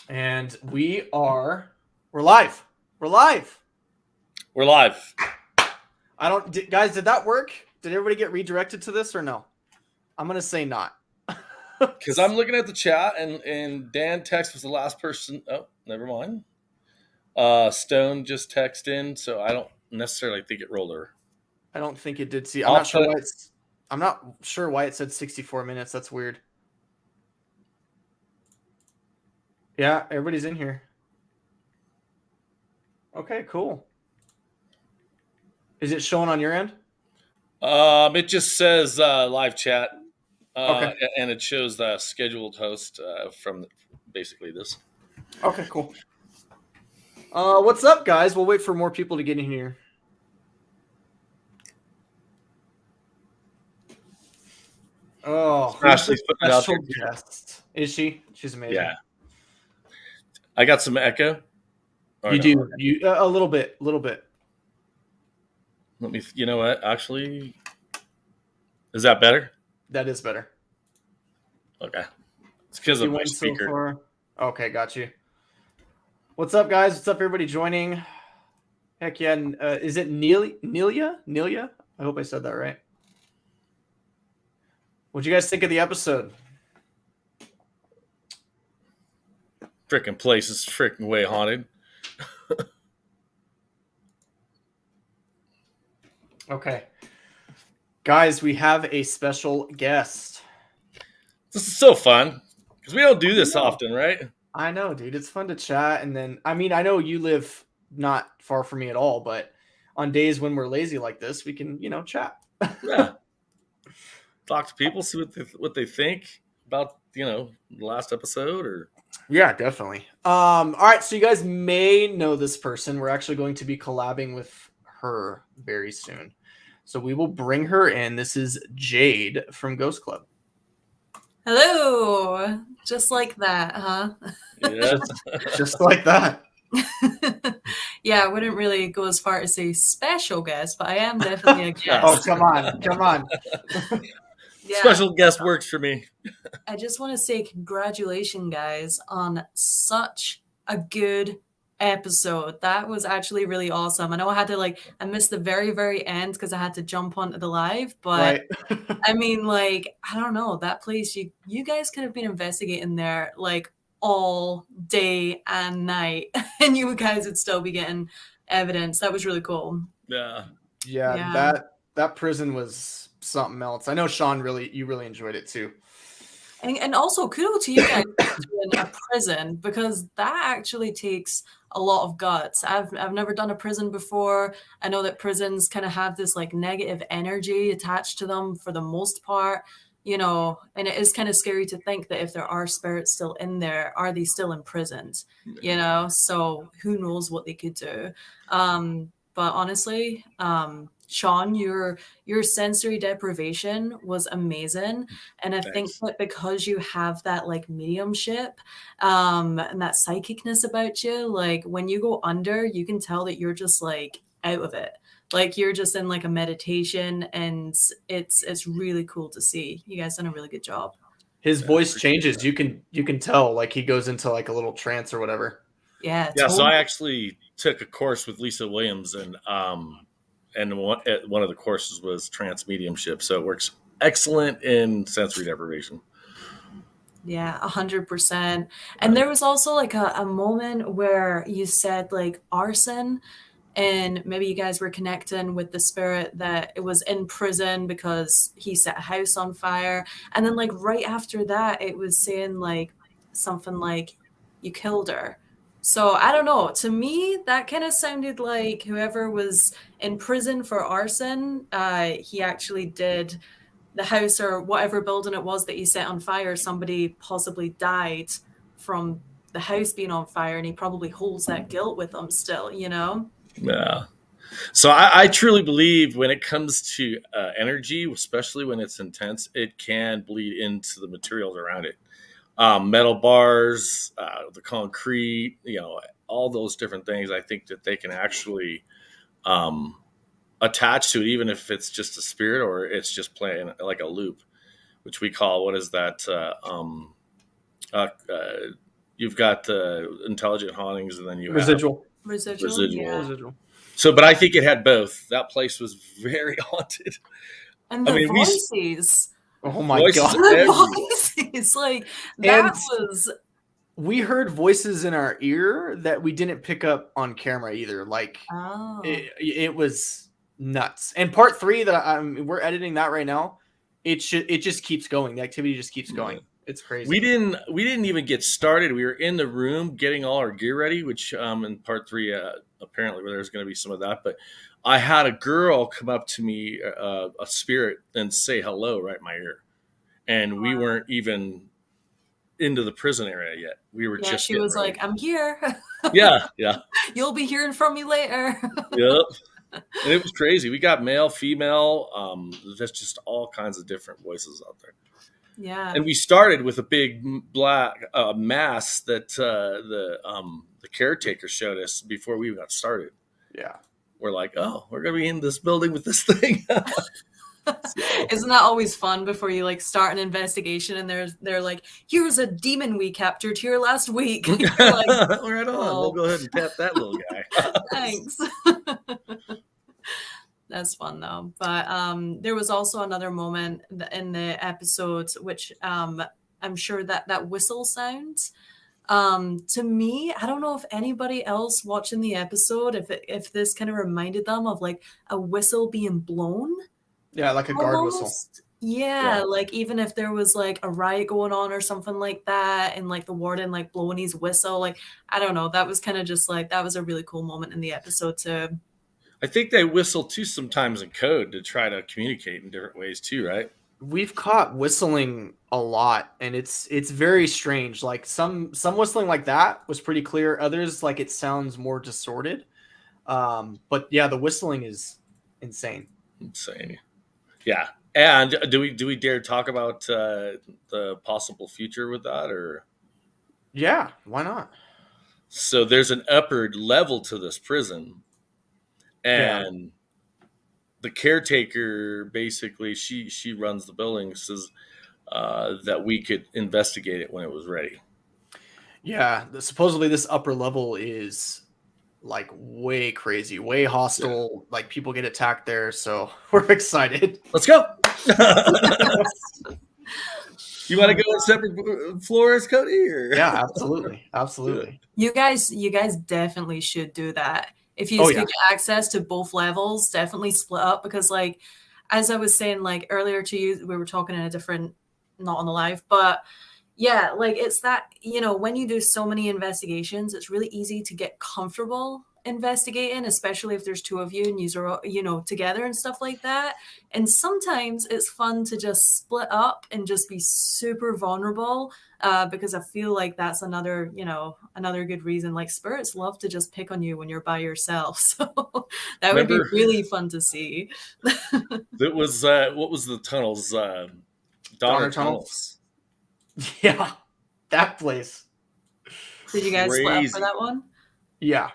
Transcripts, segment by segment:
And we're live. We're live. We're live. Guys, did that work? Did everybody get redirected to this or no? I'm going to say not. Because I'm looking at the chat and Dan Text was the last person. Oh, never mind. Stone just texted in, so I don't necessarily think it rolled over. I don't think it did see. I'm not sure why it said 64 minutes. That's weird. Yeah, everybody's in here. Okay, cool. Is it showing on your end? It just says live chat, Okay. and it shows the scheduled host from basically this. Okay, cool. What's up, guys? We'll wait for more people to get in here. Oh, Ashley's putting it out special there. guest. Is she? She's amazing. Yeah. I got some echo. You do. You a little bit. Let me. You know what? Actually, is that better? That is better. Okay. It's because of my speaker. So okay, got you. What's up, guys? What's up, everybody joining? Heck yeah. Is it Nelia? I hope I said that right. What'd you guys think of the episode? Freaking place is freaking way haunted. Okay. Guys, we have a special guest. This is so fun because we don't do this often, right? I know, dude. It's fun to chat. And then, I mean, I know you live not far from me at all, but on days when we're lazy like this, we can, chat. Yeah. Talk to people, see what they think about, the last episode or. Yeah, definitely. All right. So you guys may know this person. We're actually going to be collabing with her very soon. So we will bring her in. This is Jade from Ghost Club. Hello. Just like that, huh? Yeah. just like that. Yeah, I wouldn't really go as far as say special guest, but I am definitely a guest. Oh, come on. Yeah. Special guest works for me. I just want to say congratulations, guys, on such a good episode. That was actually really awesome. I know I missed the very, very end because I had to jump onto the live, but right. I mean, I don't know, that place, you guys could have been investigating there all day and night, and you guys would still be getting evidence. That was really cool. Yeah. That prison was something else. I know Sean you really enjoyed it too. And also kudos to you guys in a prison, because that actually takes a lot of guts. I've never done a prison before. I know that prisons kind of have this negative energy attached to them for the most part, and it is kind of scary to think that if there are spirits still in there, are they still imprisoned? So who knows what they could do. But honestly, Sean, your sensory deprivation was amazing. And I think that because you have that mediumship and that psychicness about you, when you go under, you can tell that you're just out of it. You're just in a meditation, and it's really cool to see. You guys done a really good job. His voice changes. You can tell he goes into a little trance or whatever. Yeah. Yeah. Totally. So I actually took a course with Lisa Williams, and one of the courses was trance mediumship. So it works excellent in sensory deprivation. Yeah, 100%. And there was also a moment where you said arson, and maybe you guys were connecting with the spirit that it was in prison because he set a house on fire. And then right after that, it was saying something like you killed her. So I don't know. To me, that kind of sounded like whoever was in prison for arson, he actually did the house or whatever building it was that he set on fire. Somebody possibly died from the house being on fire, and he probably holds that guilt with him still, Yeah. So I truly believe when it comes to energy, especially when it's intense, it can bleed into the materials around it. Metal bars, the concrete, all those different things. I think that they can actually attach to it, even if it's just a spirit or it's just playing a loop, which we call, what is that? You've got intelligent hauntings, and then you have Residual. Residual. Yeah. Residual. So, but I think it had both. That place was very haunted. And I the mean, voices. Oh my Voices god. The voices. Like, that And was. we heard voices in our ear that we didn't pick up on camera either. Like, Oh. it was nuts. And part 3 that we're editing that right now, it just keeps going. The activity just keeps going. It's crazy. We didn't even get started. We were in the room getting all our gear ready, which in part 3 apparently where there's going to be some of that. But I had a girl come up to me, a spirit, and say hello right in my ear, and we weren't even into the prison area yet. We were just. She was ready. like, "I'm here." Yeah. You'll be hearing from me later. Yep. And it was crazy. We got male, female. There's just all kinds of different voices out there. Yeah. And we started with a big black mask that the caretaker showed us before we got started. Yeah. We're like, oh, we're going to be in this building with this thing. Isn't that always fun before you like start an investigation and they're like, here's a demon we captured here last week. You're like, right on. We'll go ahead and tap that little guy. Thanks. That's fun though. But there was also another moment in the episode which I'm sure that whistle sound to me, I don't know if anybody else watching the episode if this kind of reminded them of like a whistle being blown. Yeah, like a guard whistle. Yeah, like even if there was like a riot going on or something like that, and like the warden like blowing his whistle, like I don't know, that was kind of just like that was a really cool moment in the episode too. I think they whistle too sometimes in code to try to communicate in different ways too, right? We've caught whistling a lot, and it's very strange. Like some whistling like that was pretty clear. Others like it sounds more distorted. But yeah, the whistling is insane. Insane. Yeah. And do we dare talk about the possible future with that, or? Yeah, why not? So there's an upper level to this prison, and the caretaker basically she runs the building, says that we could investigate it when it was ready. Yeah, supposedly this upper level is like way crazy, way hostile. Like people get attacked there, so we're excited. Let's go. You want to go on separate floors, Cody? Or? Yeah, absolutely. You guys definitely should do that. If you get access to both levels, definitely split up, because like as I was saying like earlier to you, we were talking in a different, not on the live, but yeah, like it's that, you know, when you do so many investigations, it's really easy to get comfortable investigating, especially if there's two of you and you are, you know, together and stuff like that. And sometimes it's fun to just split up and just be super vulnerable, because I feel like that's another, you know, another good reason. Like spirits love to just pick on you when you're by yourself. So that would be really fun to see. That was what was the tunnels? Donner tunnels. Yeah, that place. Did you guys split up for that one? Yeah,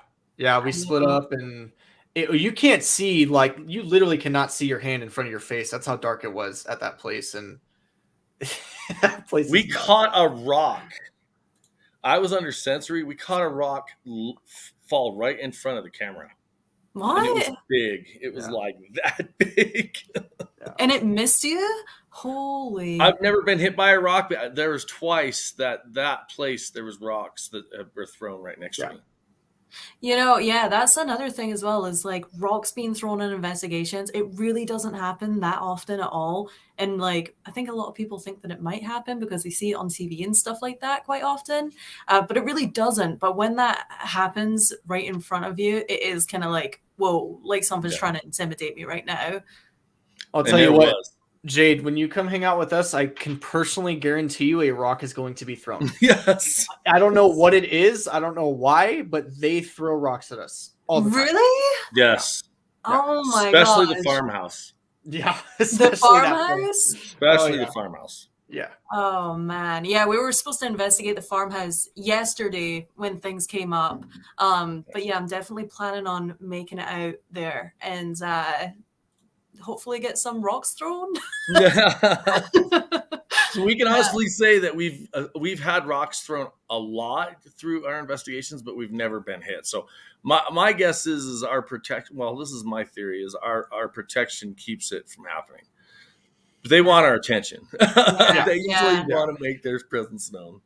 we split up, and you can't see, like you literally cannot see your hand in front of your face. That's how dark it was at that place, and that place. We caught a rock. I was under sensory. We caught a rock fall right in front of the camera. What? And it was big. It was like that big. And it missed you? Holy! I've never been hit by a rock, but there was twice that place there was rocks that were thrown right next to me. You know, yeah, that's another thing as well, is like rocks being thrown in investigations. It really doesn't happen that often at all. And like, I think a lot of people think that it might happen because they see it on TV and stuff like that quite often. But it really doesn't. But when that happens right in front of you, it is kind of like, whoa, like something's trying to intimidate me right now. I'll tell you what, Jade, when you come hang out with us, I can personally guarantee you a rock is going to be thrown. Yes. I don't know what it is. I don't know why, but they throw rocks at us all the time. Really? Yes. Oh my god. Especially the farmhouse. Yeah. The farmhouse? Especially the farmhouse. Yeah. Oh man. Yeah, we were supposed to investigate the farmhouse yesterday when things came up. But yeah, I'm definitely planning on making it out there and hopefully get some rocks thrown. So we can honestly say that we've had rocks thrown a lot through our investigations, but we've never been hit. So my guess is our protection. Well, this is my theory: is our protection keeps it from happening. They want our attention. Yeah, They usually yeah. want to make their presence known.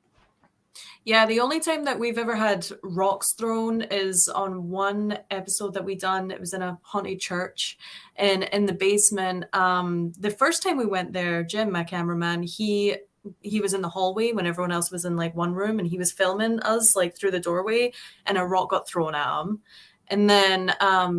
Yeah, the only time that we've ever had rocks thrown is on one episode that we done. It was in a haunted church and in the basement. The first time we went there, Jim, my cameraman, he was in the hallway when everyone else was in like one room, and he was filming us like through the doorway, and a rock got thrown at him. And then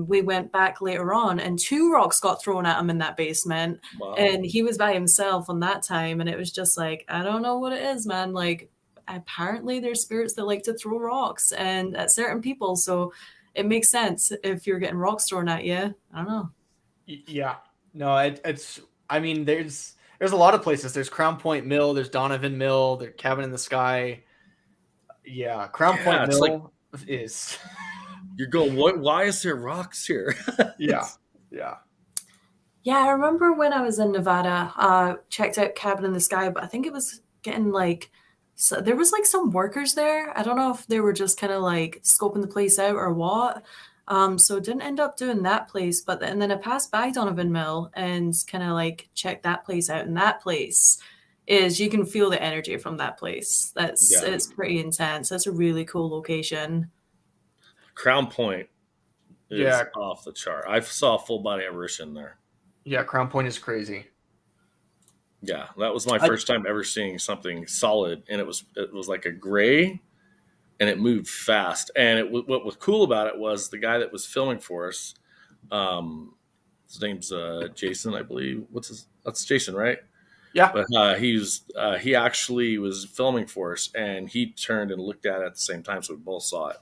we went back later on, and 2 rocks got thrown at him in that basement. Wow. And he was by himself on that time, and it was just like, I don't know what it is, man. Like, apparently there's spirits that like to throw rocks and at certain people, so it makes sense if you're getting rocks thrown at you. I don't know. Yeah, no, it's. I mean, there's a lot of places. There's Crown Point Mill. There's Donovan Mill. There's Cabin in the Sky. Yeah, Crown Point Mill is. You're going. What? Why is there rocks here? Yeah. Yeah, I remember when I was in Nevada, checked out Cabin in the Sky, but I think it was getting like. So there was like some workers there. I don't know if they were just kind of like scoping the place out or what. So didn't end up doing that place, but and then I passed by Donovan Mill and kind of like checked that place out. And that place is, you can feel the energy from that place. It's pretty intense. That's a really cool location. Crown Point is off the chart. I saw a full body apparition there. Yeah, Crown Point is crazy. Yeah, that was my first time ever seeing something solid, and it was like a gray, and it moved fast. And what was cool about it was the guy that was filming for us. His name's Jason, I believe. That's Jason, right? Yeah. But he actually was filming for us, and he turned and looked at it at the same time, so we both saw it.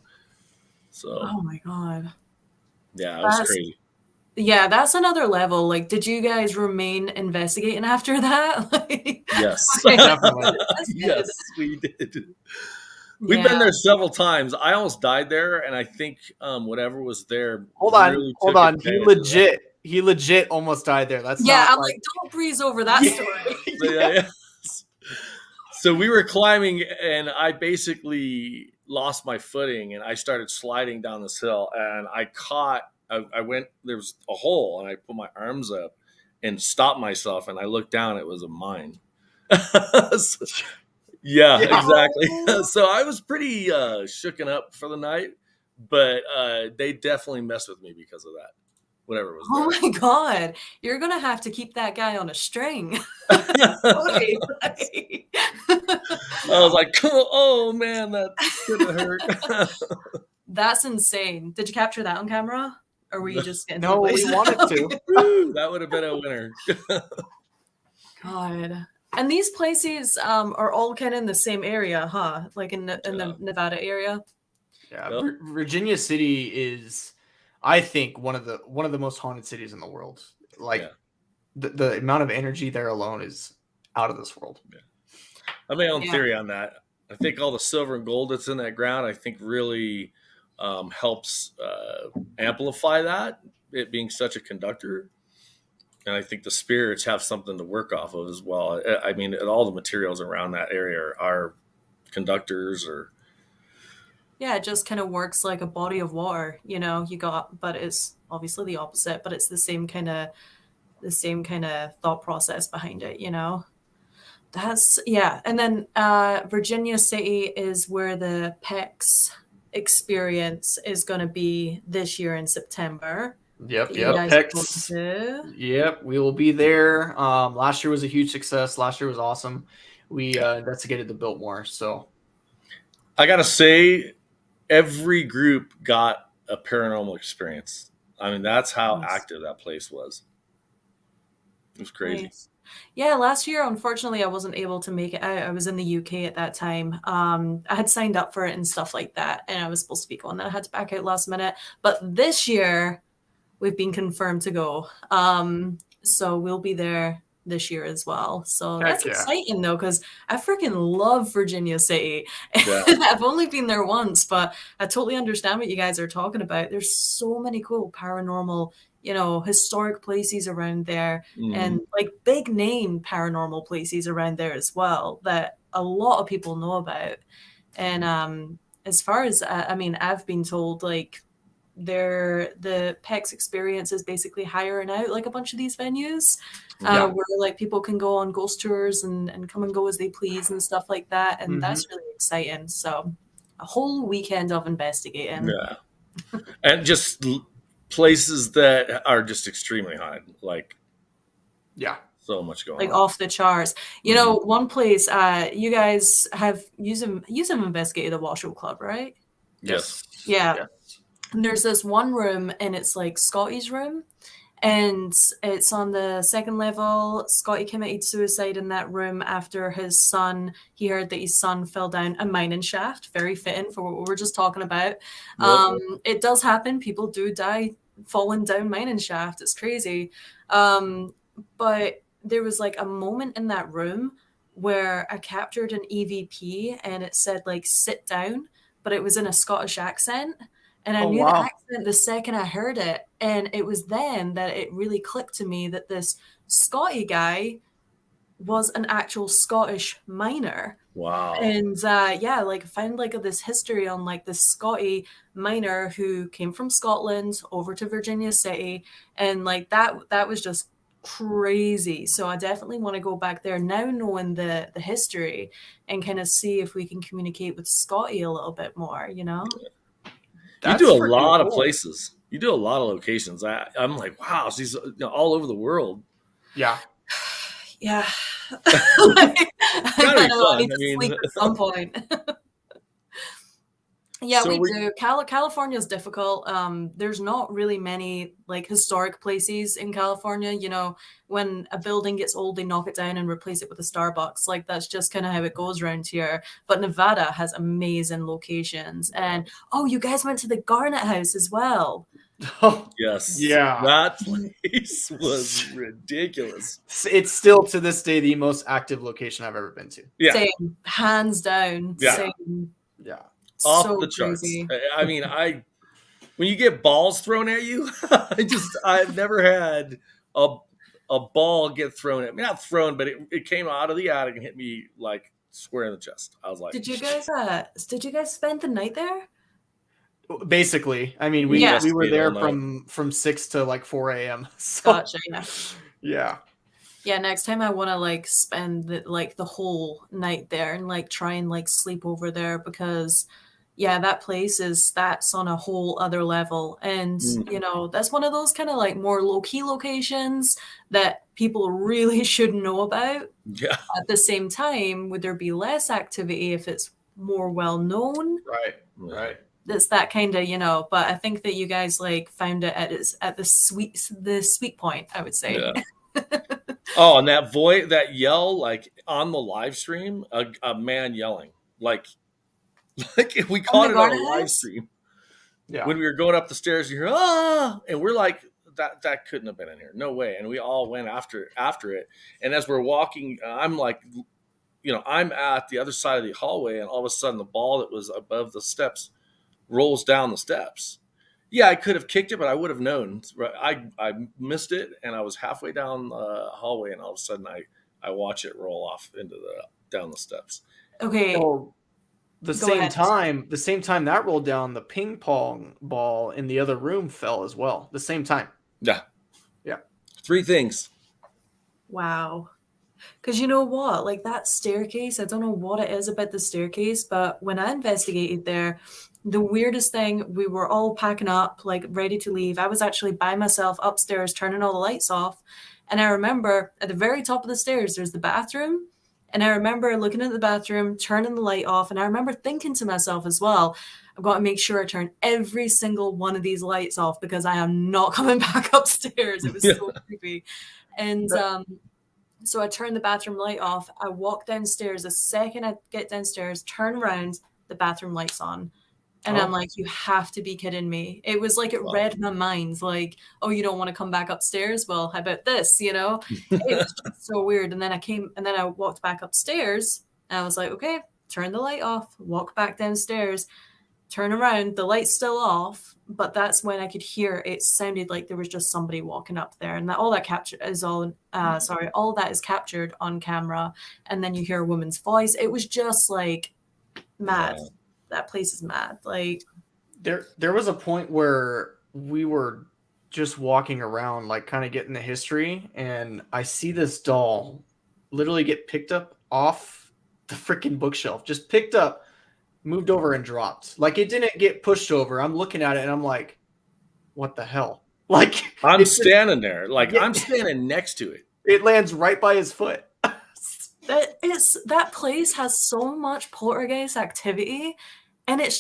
So. Oh my god. Yeah, it was crazy. Yeah, that's another level. Like, did you guys remain investigating after that? Yes. Definitely. Yes, we did. We've been there several times. I almost died there, and I think whatever was there. Hold on. He legit almost died there. That's I'm like, don't breeze over that story. Yeah. So we were climbing, and I basically lost my footing, and I started sliding down this hill, and I went, there was a hole, and I put my arms up and stopped myself, and I looked down. It was a mine. Yeah, exactly. So I was pretty shooken up for the night, but they definitely messed with me because of that. Whatever it was. Oh my god, you're gonna have to keep that guy on a string. I was like, oh man, that's gonna hurt. That's insane. Did you capture that on camera? Or were you just getting No, we wanted to. That would have been a winner. God. And these places are all kind of in the same area, huh? Like in the Nevada area. Yeah, yep. Virginia City is, I think, one of the most haunted cities in the world. Like the amount of energy there alone is out of this world. Yeah. I have my own theory on that. I think all the silver and gold that's in that ground, I think really helps amplify that, it being such a conductor. And I think the spirits have something to work off of as well. I mean, all the materials around that area are conductors or. Yeah, it just kind of works like a body of water, but it's obviously the opposite, but it's the same kind of thought process behind it, That's, And then Virginia City is where the PARAFlixx experience is going to be this year in September. Yep. PARAFlixx. Yep, we will be there. Last year was a huge success. Last year was awesome. We investigated the Biltmore. So I gotta say, every group got a paranormal experience. I mean, that's how active that place was. It was crazy. Nice. Yeah, last year, unfortunately, I wasn't able to make it out. I was in the UK at that time. I had signed up for it and stuff like that, and I was supposed to be going. Then I had to back out last minute. But this year, we've been confirmed to go. So we'll be there this year as well. So that's exciting, though, because I freaking love Virginia City. Yeah. I've only been there once, but I totally understand what you guys are talking about. There's so many cool paranormal historic places around there, Mhm. and like big name paranormal places around there as well that a lot of people know about. And as far as I mean, I've been told like the PEX experience is basically hiring out like a bunch of these venues, Yeah. where like people can go on ghost tours and come and go as they please and stuff like that, and that's really exciting. So a whole weekend of investigating. Yeah. And just places that are just extremely high, like Yeah. so much going Like on. off the charts. You know, one place you guys have used investigated the Washoe Club, right? Yes. Yeah. Yes. And there's this one room, and it's like Scotty's room, and it's on the second level. Scotty committed suicide in that room after he heard that his son fell down a mining shaft. Very fitting for what we were just talking about. Yep. It does happen. People do die falling down mining shaft. It's crazy. But there was like a moment in that room where I captured an EVP, and it said like sit down, but it was in a Scottish accent. And I Oh, knew the wow. accent the second I heard it. And it was then that it really clicked to me that this Scotty guy was an actual Scottish miner. Wow. And like found like this history on like this Scotty miner who came from Scotland over to Virginia City. And like that was just crazy. So I definitely want to go back there now, knowing the history, and kind of see if we can communicate with Scotty a little bit more, you know? You do a freaking lot of cool. plations. You do a lot of locations. I'm like, wow, she's all over the world. Yeah. Yeah. Gotta be I fun. need to sleep at some point. Yeah, So we do. California is difficult. There's not really many like historic places in California. You know, when a building gets old, they knock it down and replace it with a Starbucks. Like that's just kind of how it goes around here. But Nevada has amazing locations. And oh, you guys went to the Garnet House as well. Yes. Yeah. That place was ridiculous. It's still to this day the most active location I've ever been to. Yeah. Same, hands down. Yeah. Same. Yeah. Off So the charts. crazy. I mean, when you get balls thrown at you, I've never had a ball get thrown at me. Not thrown, but it came out of the attic and hit me like square in the chest. I was like, Did you guys spend the night there? Basically, I mean, we were there from 6 to like 4 a.m. So, Gotcha. Yeah. Yeah. Next time I want to like spend the whole night there and like try and like sleep over there, because that place that's on a whole other level. And that's one of those kind of like more low-key locations that people really should know about. Yeah. At the same time, would there be less activity if it's more well known? Right. It's that kind of, but I think that you guys like found it at the sweet point, I would say. Yeah. Oh, and that yell, like on the live stream, a man yelling, like we caught it on a live stream. Yeah. When we were going up the stairs, you hear and we're like, that couldn't have been in here, no way. And we all went after it. And as we're walking, I'm like, I'm at the other side of the hallway, and all of a sudden the ball that was above the steps rolls down the steps. Yeah, I could have kicked it, but I would have known. I missed it, and I was halfway down the hallway, and all of a sudden I watch it roll off down the steps. Okay. So the same time that rolled down, the ping pong ball in the other room fell as well. The same time. Yeah. 3 things. Wow. Because you know what? Like that staircase, I don't know what it is about the staircase, but when I investigated there, the weirdest thing, we were all packing up, like ready to leave. I was actually by myself upstairs, turning all the lights off. And I remember at the very top of the stairs, there's the bathroom. And I remember looking at the bathroom, turning the light off. And I remember thinking to myself as well, I've got to make sure I turn every single one of these lights off, because I am not coming back upstairs. It was so creepy. And so I turned the bathroom light off. I walk downstairs. The second I get downstairs, turn around, the bathroom light's on. And I'm like, you have to be kidding me. It was like it read my mind, like, oh, you don't want to come back upstairs? Well, how about this, It was just so weird. And then I walked back upstairs, and I was like, okay, turn the light off, walk back downstairs. turn around, the light's still off, but that's when I could hear it sounded like there was just somebody walking up there, and all that is captured on camera, and then you hear a woman's voice. It was just like mad. Wow. That place is mad. Like there was a point where we were just walking around, like kind of getting the history, and I see this doll literally get picked up off the freaking bookshelf, just picked up, moved over, and dropped. Like it didn't get pushed over. I'm looking at it and I'm like, what the hell? Like I'm standing there, like Yeah. I'm standing next to it. it lands right by his foot. that place has so much poltergeist activity, and it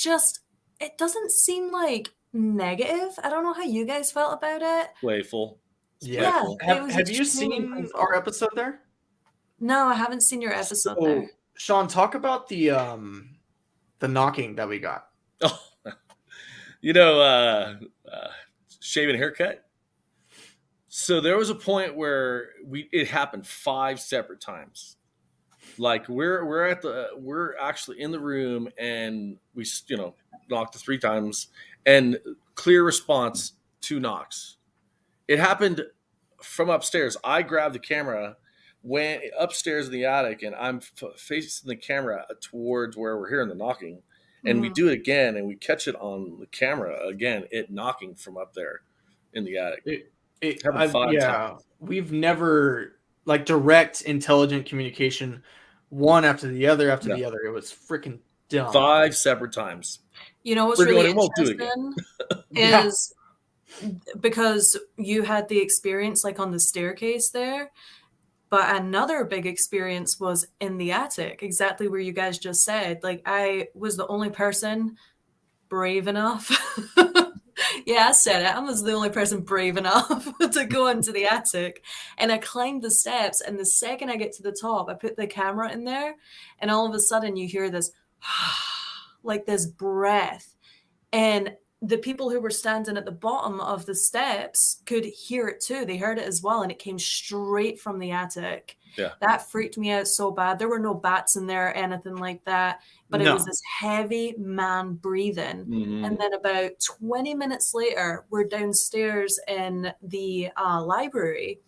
doesn't seem like negative. I don't know how you guys felt about it. Playful. It's Yeah. playful. Have you extremely seen playful. our episode there? No, I haven't seen your episode So, there. Sean, talk about the knocking that we got. Oh, you know, shaving haircut. So there was a point where it happened 5 separate times. Like we're actually in the room, and we knocked 3 times, and clear response, 2 knocks. It happened from upstairs. I grabbed the camera, went upstairs in the attic, and I'm facing the camera towards where we're hearing the knocking. And we do it again, and we catch it on the camera again, it knocking from up there in the attic. Happened 5 times. We've never like direct intelligent communication, one after the other after the other. It was freaking dumb. 5 separate times. You know what's We're really going, it won't do it again. interesting is because you had the experience like on the staircase there, but another big experience was in the attic, exactly where you guys just said. Like I was the only person brave enough. Yeah, I said it. I was the only person brave enough to go into the attic, and I climbed the steps, and the second I get to the top, I put the camera in there, and all of a sudden you hear this like this breath, and the people who were standing at the bottom of the steps could hear it too. They heard it as well, and it came straight from the attic. Yeah. That freaked me out so bad. There were no bats in there or anything like that, but it was this heavy man breathing. Mm-hmm. And then about 20 minutes later, we're downstairs in the library,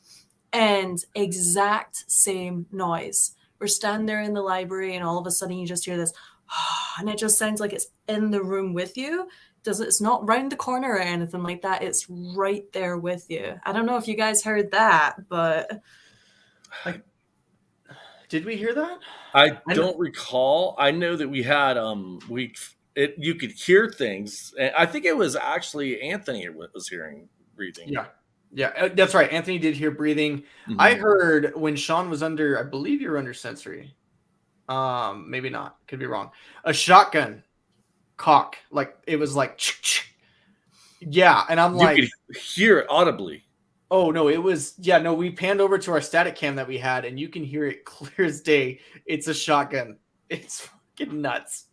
and exact same noise. We're standing there in the library, and all of a sudden you just hear this, and it just sounds like it's in the room with you. It's not round the corner or anything like that. It's right there with you. I don't know if you guys heard that, but did we hear that? I don't recall. I know that we had you could hear things. I think it was actually Anthony was hearing breathing. Yeah, that's right. Anthony did hear breathing. Mm-hmm. I heard when Sean was under, I believe you were under sensory. Maybe not. Could be wrong. A shotgun cock, like it was like, yeah, and I'm like, you could hear it audibly. Oh no, it was we panned over to our static cam that we had, and you can hear it clear as day. It's a shotgun. It's fucking nuts.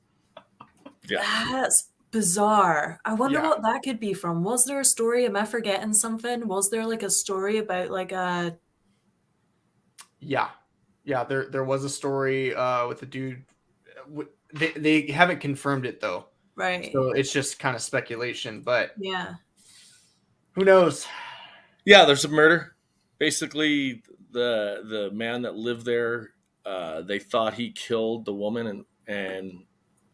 Yeah, that's bizarre. I wonder what that could be from. Was there a story? Am I forgetting something? Was there like a story about like a? Yeah, there was a story with a dude. They haven't confirmed it though, right? So it's just kind of speculation, but yeah, who knows? Yeah, there's a murder. Basically, the man that lived there, they thought he killed the woman, and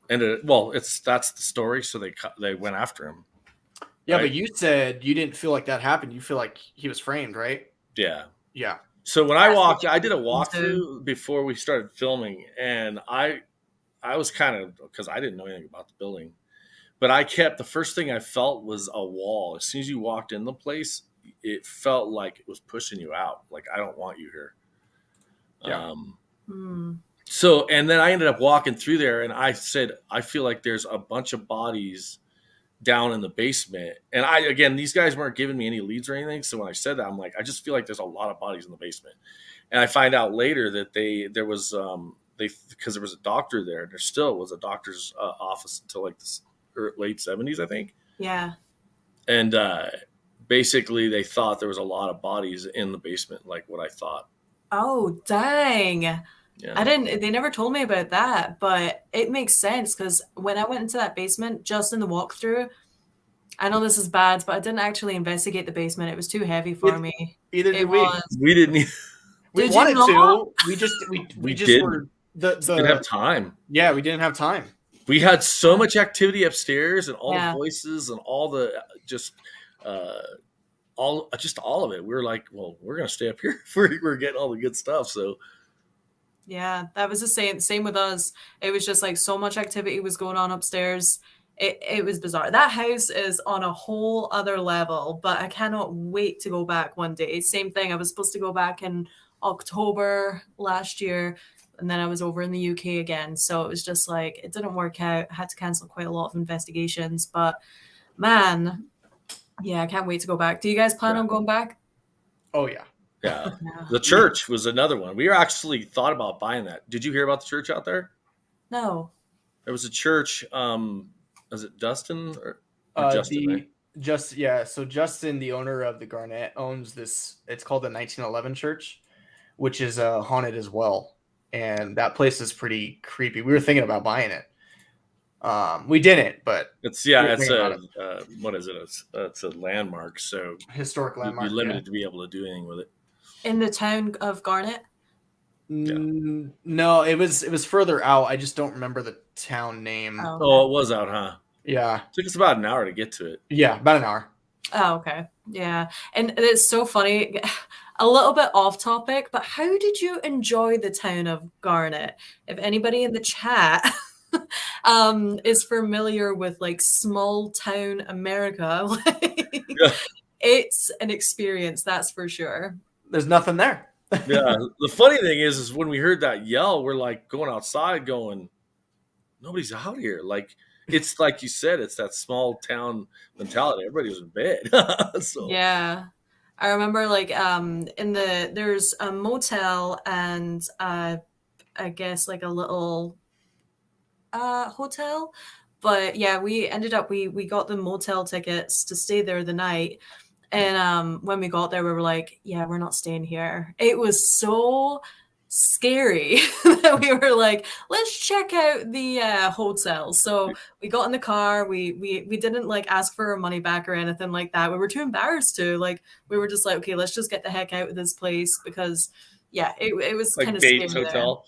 that's the story. So they went after him. Yeah, right? But you said you didn't feel like that happened. You feel like he was framed, right? Yeah. So when I did a walkthrough before we started filming, and I was kind of, because I didn't know anything about the building, but the first thing I felt was a wall. As soon as you walked in the place, it felt like it was pushing you out. Like, I don't want you here. Yeah. So, and then I ended up walking through there, and I said, I feel like there's a bunch of bodies down in the basement. And these guys weren't giving me any leads or anything. So when I said that, I'm like, I just feel like there's a lot of bodies in the basement. And I find out later that there was a doctor there. There still was a doctor's office until like the late 70s, I think. Yeah. And basically they thought there was a lot of bodies in the basement, like what I thought. Oh, dang. Yeah. They never told me about that, but it makes sense because when I went into that basement, just in the walkthrough, I know this is bad, but I didn't actually investigate the basement. It was too heavy for me. Either did It we. was. We didn't. We Did you wanted not? to. We just didn't. were Didn't have time. Yeah, we didn't have time. We had so much activity upstairs and all Yeah. the voices and all the all of it. We were like, well, we're gonna stay up here. We're getting all the good stuff. So Yeah, that was the same with us. It was just like so much activity was going on upstairs. It was bizarre. That house is on a whole other level, but I cannot wait to go back one day. Same thing. I was supposed to go back in October last year, and then I was over in the UK again. So it was just like it didn't work out. I had to cancel quite a lot of investigations, but man, yeah, I can't wait to go back. Do you guys plan on going back? Oh yeah. yeah, the church was another one. We actually thought about buying that. Did you hear about the church out there? No. There was a church. Was it Dustin or Justin? Right? So Justin, the owner of the Garnet, owns this. It's called the 1911 Church, which is haunted as well, and that place is pretty creepy. We were thinking about buying it. We didn't, but It's what is it? It's a landmark, so historic landmark. You're limited to be able to do anything with it. In the town of Garnet? No, it was further out. I just don't remember the town name. Oh, it was out, huh? Yeah. Took us about an hour to get to it. Yeah, about an hour. Oh, okay. Yeah. And it's so funny, a little bit off topic, but how did you enjoy the town of Garnet? If anybody in the chat is familiar with like small town America, it's an experience, that's for sure. There's nothing there. Yeah. The funny thing is when we heard that yell, we're like going outside going, nobody's out here. Like, it's like you said, it's that small town mentality. Everybody was in bed. So. Yeah. I remember like there's a motel and I guess like a little hotel. But yeah, we ended up we got the motel tickets to stay there the night. And when we got there, we were like, yeah, we're not staying here. It was so scary that we were like, let's check out the hotel. So we got in the car. We didn't like ask for our money back or anything like that. We were too embarrassed to. Like, we were just like, okay, let's just get the heck out of this place because yeah, it was like kind of Bates scary Hotel.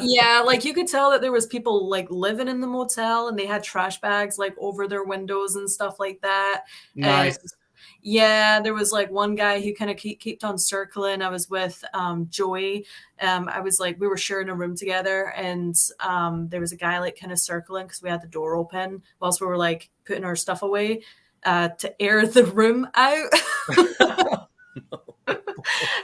Yeah, like you could tell that there was people like living in the motel and they had trash bags like over their windows and stuff like that. Nice. And yeah, there was like one guy who kind of kept on circling. I was with Joey. I was like, we were sharing a room together, and there was a guy like kind of circling because we had the door open whilst we were like putting our stuff away to air the room out.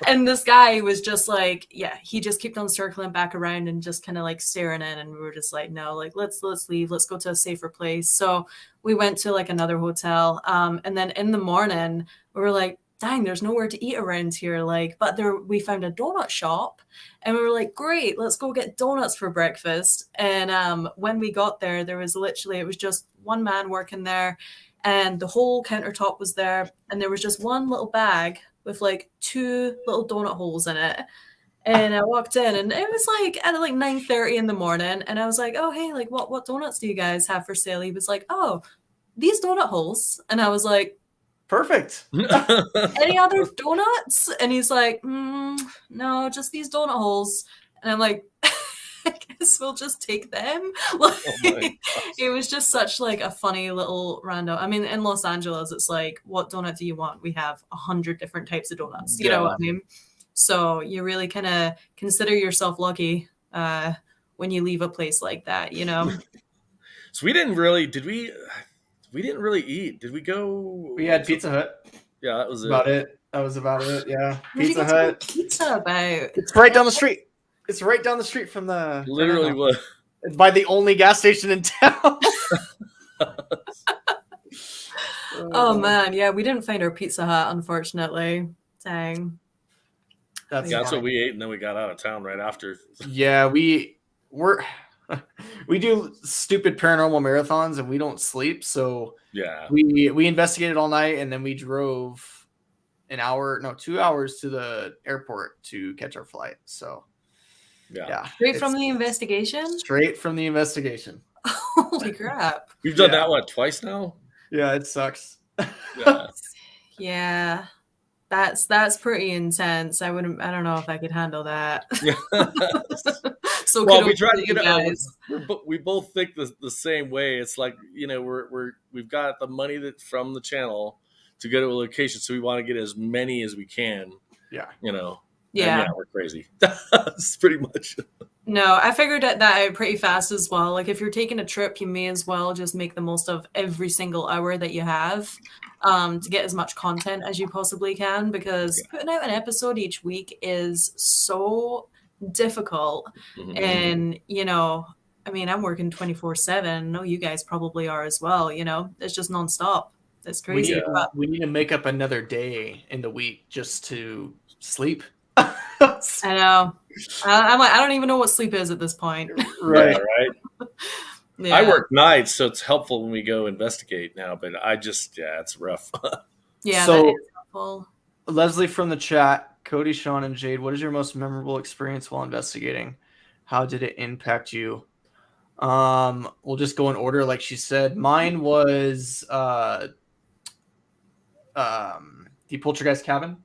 And this guy was just like, yeah, he just kept on circling back around and just kind of like staring in, and we were just like, no, like let's leave, let's go to a safer place. So we went to like another hotel, and then in the morning we were like, dang, there's nowhere to eat around here, like, but there we found a donut shop, and we were like, great, let's go get donuts for breakfast. And when we got there, there was literally, it was just one man working there, and the whole countertop was there, and there was just one little bag with like 2 little donut holes in it. And I walked in, and it was like at like 9:30 in the morning, and I was like, oh hey, like what donuts do you guys have for sale? He was like, oh, these donut holes. And I was like, perfect. any other donuts? And he's like, no, just these donut holes. And I'm like, I guess we'll just take them. Like, it was just such like a funny little random. I mean, in Los Angeles, it's like, what donut do you want? We have 100 different types of donuts. You know what I mean? So you really kind of consider yourself lucky when you leave a place like that, you know? So we didn't really, we didn't really eat. Did we go? We had Pizza Hut. Yeah, that was about it. That was about it. Yeah. Pizza Hut. Pizza about? It's right down the street. It's right down the street from the. Literally was. By the only gas station in town. Oh man, yeah, we didn't find our Pizza Hut, unfortunately. Dang. That's what we ate, and then we got out of town right after. Yeah, we do stupid paranormal marathons, and we don't sleep. So yeah, we investigated all night, and then we drove 2 hours to the airport to catch our flight. So Yeah, Straight from it's the investigation? straight from the investigation. Holy crap. We've done Yeah. that, what, twice now? Yeah, it sucks. Yeah. Yeah. That's pretty intense. I don't know if I could handle that. So Well, we kudos try to to you get it. guys. We both think the same way. It's like, we've got the money that from the channel to go to a location, so we want to get as many as we can. Yeah. And Yeah. we're crazy. That's pretty much. No, I figured that out pretty fast as well. Like if you're taking a trip, you may as well just make the most of every single hour that you have, to get as much content as you possibly can, because putting out an episode each week is so difficult. Mhm. And, I mean, I'm working 24/7. I know you guys probably are as well. It's just nonstop. It's crazy. We need to make up another day in the week just to sleep. I know. I'm like, I don't even know what sleep is at this point. Right. Yeah, right. Yeah. I work nights, so it's helpful when we go investigate now. But it's rough. Yeah. So- that is helpful. Leslie from the chat, Cody, Sean, and Jade, what is your most memorable experience while investigating? How did it impact you? We'll just go in order, like she said. Mine was the Poltergeist cabin.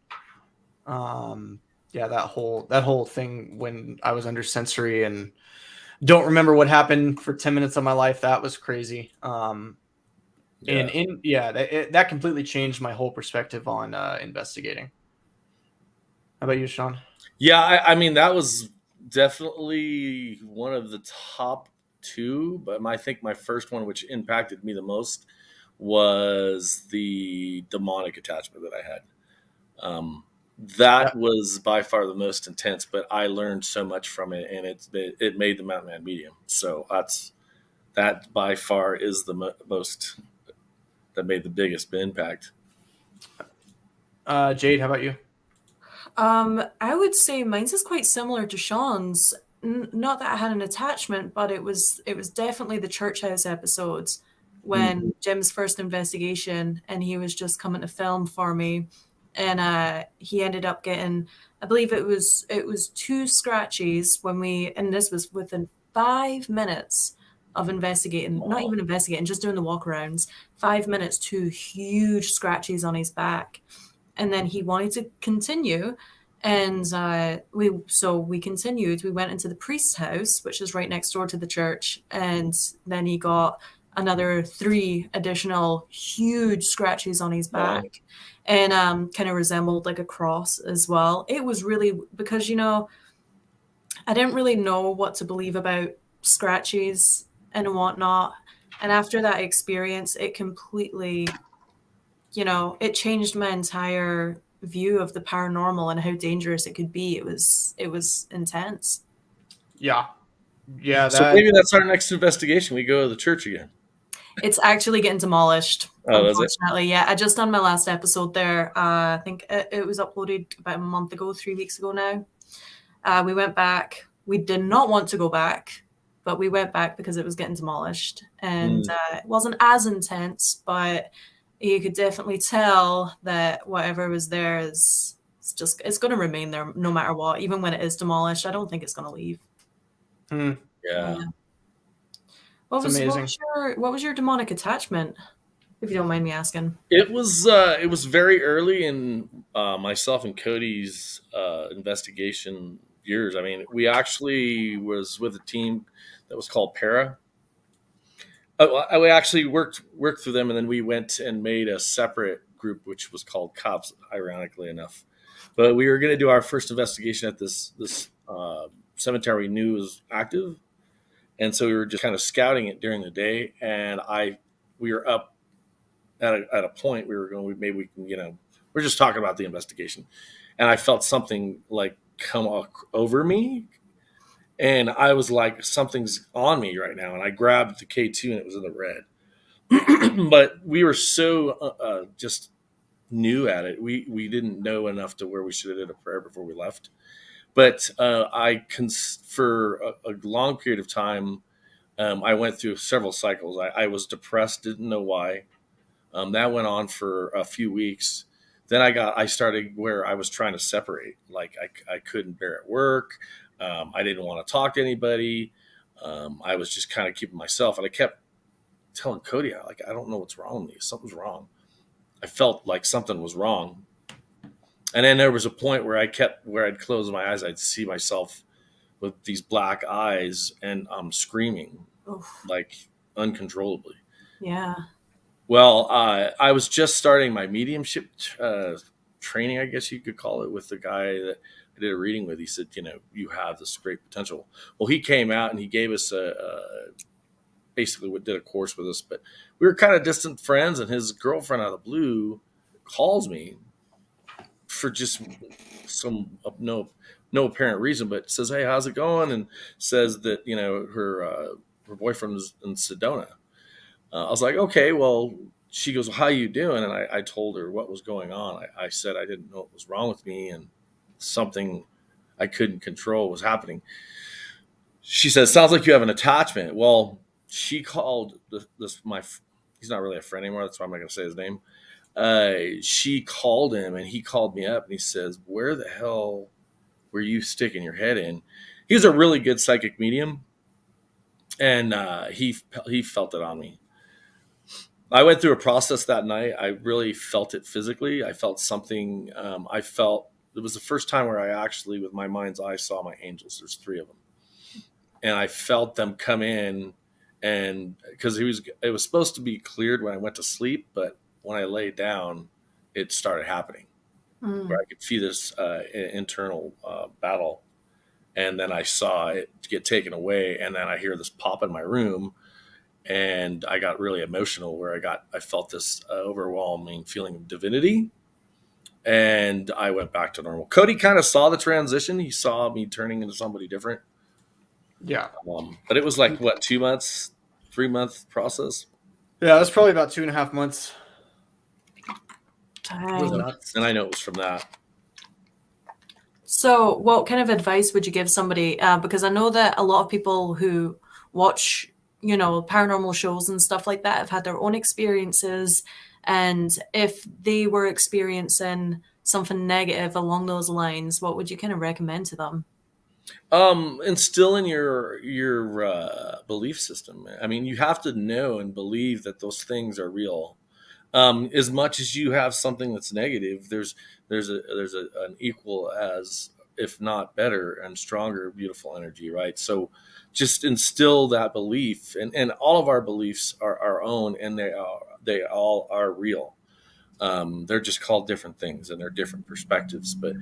Yeah, that whole thing when I was under sensory and don't remember what happened for 10 minutes of my life. That was crazy. That completely changed my whole perspective on investigating. How about you, Sean? Yeah, I mean, that was definitely one of the top two, but I think my first one, which impacted me the most, was the demonic attachment that I had. That was by far the most intense, but I learned so much from it, and it made the Mountain Man medium. So that by far is the most that made the biggest impact. Jade, how about you? I would say mine's is quite similar to Sean's. Not that I had an attachment, but it was definitely the church house episodes when Jim's first investigation, and he was just coming to film for me, and he ended up getting, I believe it was 2 scratchies and this was within 5 minutes of investigating, not even investigating, just doing the walkarounds. 5 minutes, 2 huge scratches on his back. And then he wanted to continue, and we continued. We went into the priest's house, which is right next door to the church, and then he got another 3 additional huge scratches on his back, and kind of resembled like a cross as well. It was really, because I didn't really know what to believe about scratches and whatnot, and after that experience, it completely, it changed my entire view of the paranormal and how dangerous it could be. It was intense. Yeah. So maybe that's our next investigation. We go to the church again. It's actually getting demolished. Oh, is it? Unfortunately, yeah. I just done my last episode there. I think it was uploaded about a month ago, 3 weeks ago now. We went back. We did not want to go back, but we went back because it was getting demolished, and it wasn't as intense, but you could definitely tell that whatever was there it's going to remain there no matter what. Even when it is demolished, I don't think it's going to leave. Yeah. What was your demonic attachment, if you don't mind me asking? It was very early in myself and Cody's investigation years. I mean, we actually was with a team that was called Para. We actually worked through them, and then we went and made a separate group, which was called Cops, ironically enough. But we were going to do our first investigation at this cemetery we knew was active, and so we were just kind of scouting it during the day. And we were up at a point we were going, maybe we can, we're just talking about the investigation, and I felt something like come over me. And I was like, something's on me right now. And I grabbed the K2 and it was in the red. But we were so just new at it. We didn't know enough to where we should have did a prayer before we left. But for a long period of time, I went through several cycles. I was depressed, didn't know why. That went on for a few weeks. Then I started where I was trying to separate. Like I couldn't bear at work. I didn't want to talk to anybody. I was just kind of keeping myself, and I kept telling Cody, like, I don't know what's wrong with me. Something's wrong. I felt like something was wrong. And then there was a point where I'd close my eyes, I'd see myself with these black eyes, and I'm screaming Oof. like uncontrollably. Yeah. Well, I was just starting my mediumship training, I guess you could call it, with the guy that I did a reading with. He said, you have this great potential. Well, he came out and he gave us basically did a course with us, but we were kind of distant friends, and his girlfriend out of the blue calls me for just some no apparent reason, but says, "Hey, how's it going?" And says that her boyfriend is in Sedona. I was like, "Okay, well." She goes, well, "How you doing?" And I told her what was going on. I said I didn't know what was wrong with me, and something I couldn't control was happening. She said, "Sounds like you have an attachment." Well, she called he's not really a friend anymore. That's why I'm not going to say his name. She called him, and he called me up, and he says, "Where the hell were you sticking your head in?" He was a really good psychic medium, and he felt it on me. I went through a process that night. I really felt it physically. I felt something. I felt it was the first time where I actually, with my mind's eye, saw my angels. There's 3 of them, and I felt them come in, and because it was supposed to be cleared when I went to sleep, but when I lay down, it started happening, where I could feel this internal battle, and then I saw it get taken away, and then I hear this pop in my room. And I got really emotional, where I felt this overwhelming feeling of divinity, and I went back to normal. Cody kind of saw the transition. He saw me turning into somebody different. Yeah. But it was like, what, 2 months, 3-month process? Yeah, that's probably about 2.5 months. Dang. And I know it was from that. So what kind of advice would you give somebody? Because I know that a lot of people who watch paranormal shows and stuff like that have had their own experiences, and if they were experiencing something negative along those lines, what would you kind of recommend to them? Instill in your belief system. I mean, you have to know and believe that those things are real. As much as you have something that's negative, there's an equal as, if not better and stronger, beautiful energy, right? So just instill that belief, and all of our beliefs are our own, and they all are real. They're just called different things, and they're different perspectives, but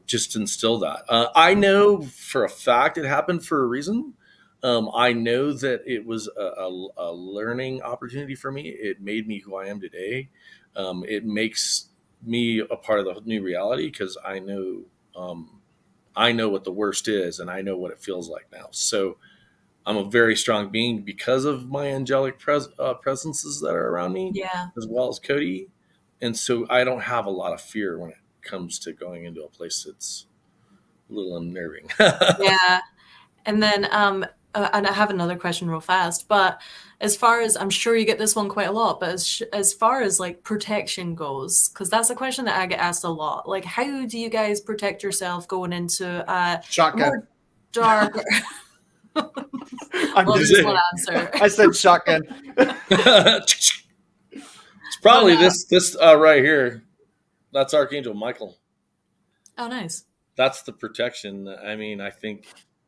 just instill that. I know for a fact it happened for a reason. I know that it was a learning opportunity for me. It made me who I am today. It makes me a part of the new reality, because I know what the worst is, and I know what it feels like now. So I'm a very strong being because of my angelic presences that are around me, Yeah. as well as Cody. And so I don't have a lot of fear when it comes to going into a place that's a little unnerving. Yeah. And then and I have another question real fast, but as far as, I'm sure you get this one quite a lot, but as far as like protection goes, because that's a question that I get asked a lot. Like, how do you guys protect yourself going into a Shotgun. more dark? I'm Well, just just kidding. one answer. I said shotgun. It's probably this right here. That's Archangel Michael. Oh, nice. That's the protection. I mean, I think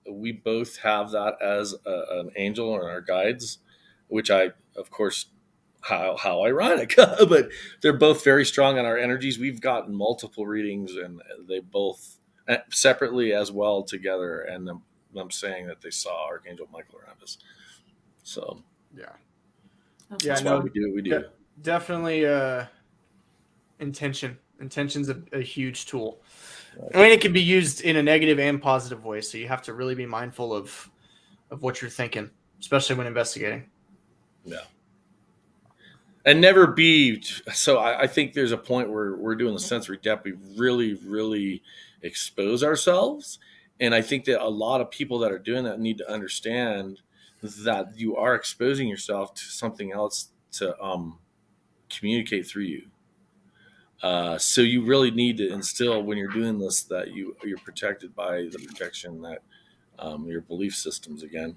we both have that as an angel or our guides, which I, of course, how ironic, but they're both very strong in our energies. We've gotten multiple readings, and they both separately as well together, and them saying that they saw Archangel Michael around us. So Yeah. That's Yeah, that's no, why we do what we do. definitely intention. Intention's a huge tool. I mean, it can be used in a negative and positive way, so you have to really be mindful of what you're thinking, especially when investigating. Yeah. And never be so. I think there's a point where we're doing the sensory depth. We really, really expose ourselves, and I think that a lot of people that are doing that need to understand that you are exposing yourself to something else to communicate through you. So you really need to instill when you're doing this that you're protected by the protection that your belief systems again,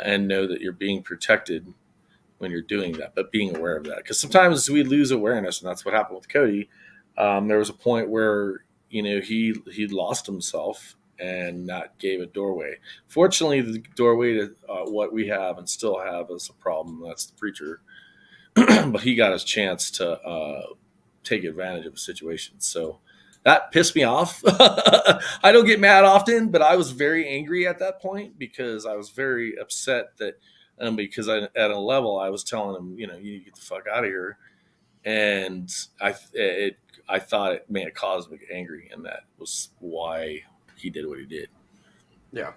and know that you're being protected when you're doing that, but being aware of that, because sometimes we lose awareness, and that's what happened with Cody. There was a point where he lost himself and not gave a doorway. Fortunately, the doorway to what we have and still have is a problem. That's the preacher, but he got his chance to take advantage of a situation. So that pissed me off. I don't get mad often, but I was very angry at that point because I was very upset that because at a level I was telling him, you need to get the fuck out of here, and I thought it may have caused me angry, and that was why he did what he did. Yeah.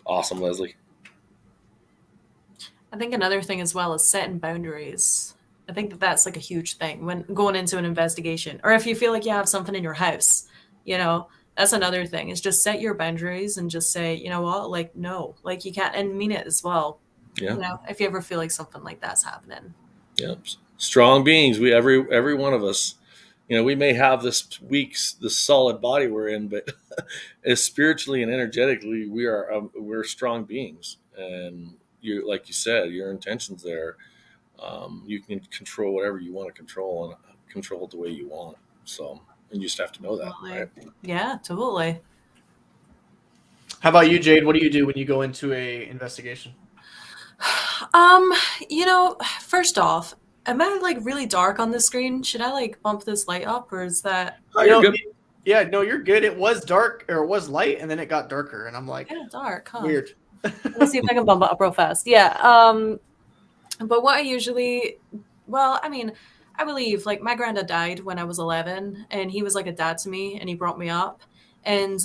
Awesome, Leslie. I think another thing as well is setting boundaries. I think that's like a huge thing when going into an investigation, or if you feel like you have something in your house, that's another thing, is just set your boundaries and just say, you know what, like, no, like you can't, and mean it as well. Yeah. If you ever feel like something like that's happening. Yep. Strong beings. We every one of us, we may have this solid body we're in, but as spiritually and energetically, we're strong beings. And like you said, your intentions there, you can control whatever you want to control and control it the way you want. So, and you just have to know that, right? Yeah, totally. How about you, Jade? What do you do when you go into a investigation? First off, am I like really dark on the screen? Should I like bump this light up, or is that? Oh, you're good. Yeah, no, you're good. It was dark, or it was light, and then it got darker, and I'm like, yeah, dark, huh? Weird. Let's see if I can bump it up real fast. Yeah. But what I believe like my granddad died when I was 11, and he was like a dad to me, and he brought me up. And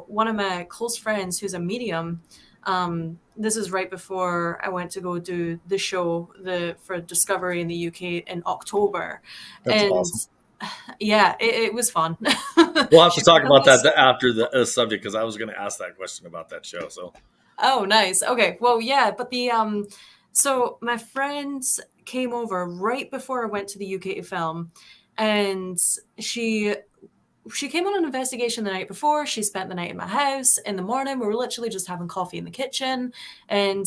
one of my close friends who's a medium. This is right before I went to go do the show for Discovery in the UK in October. That's awesome. Yeah, it was fun. We'll have to talk about that after the subject, because I was going to ask that question about that show. So. Oh, nice. Okay. Well, yeah, but so my friends came over right before I went to the UK to film, and she came on an investigation the night before. She spent the night in my house. In the morning, we were literally just having coffee in the kitchen, and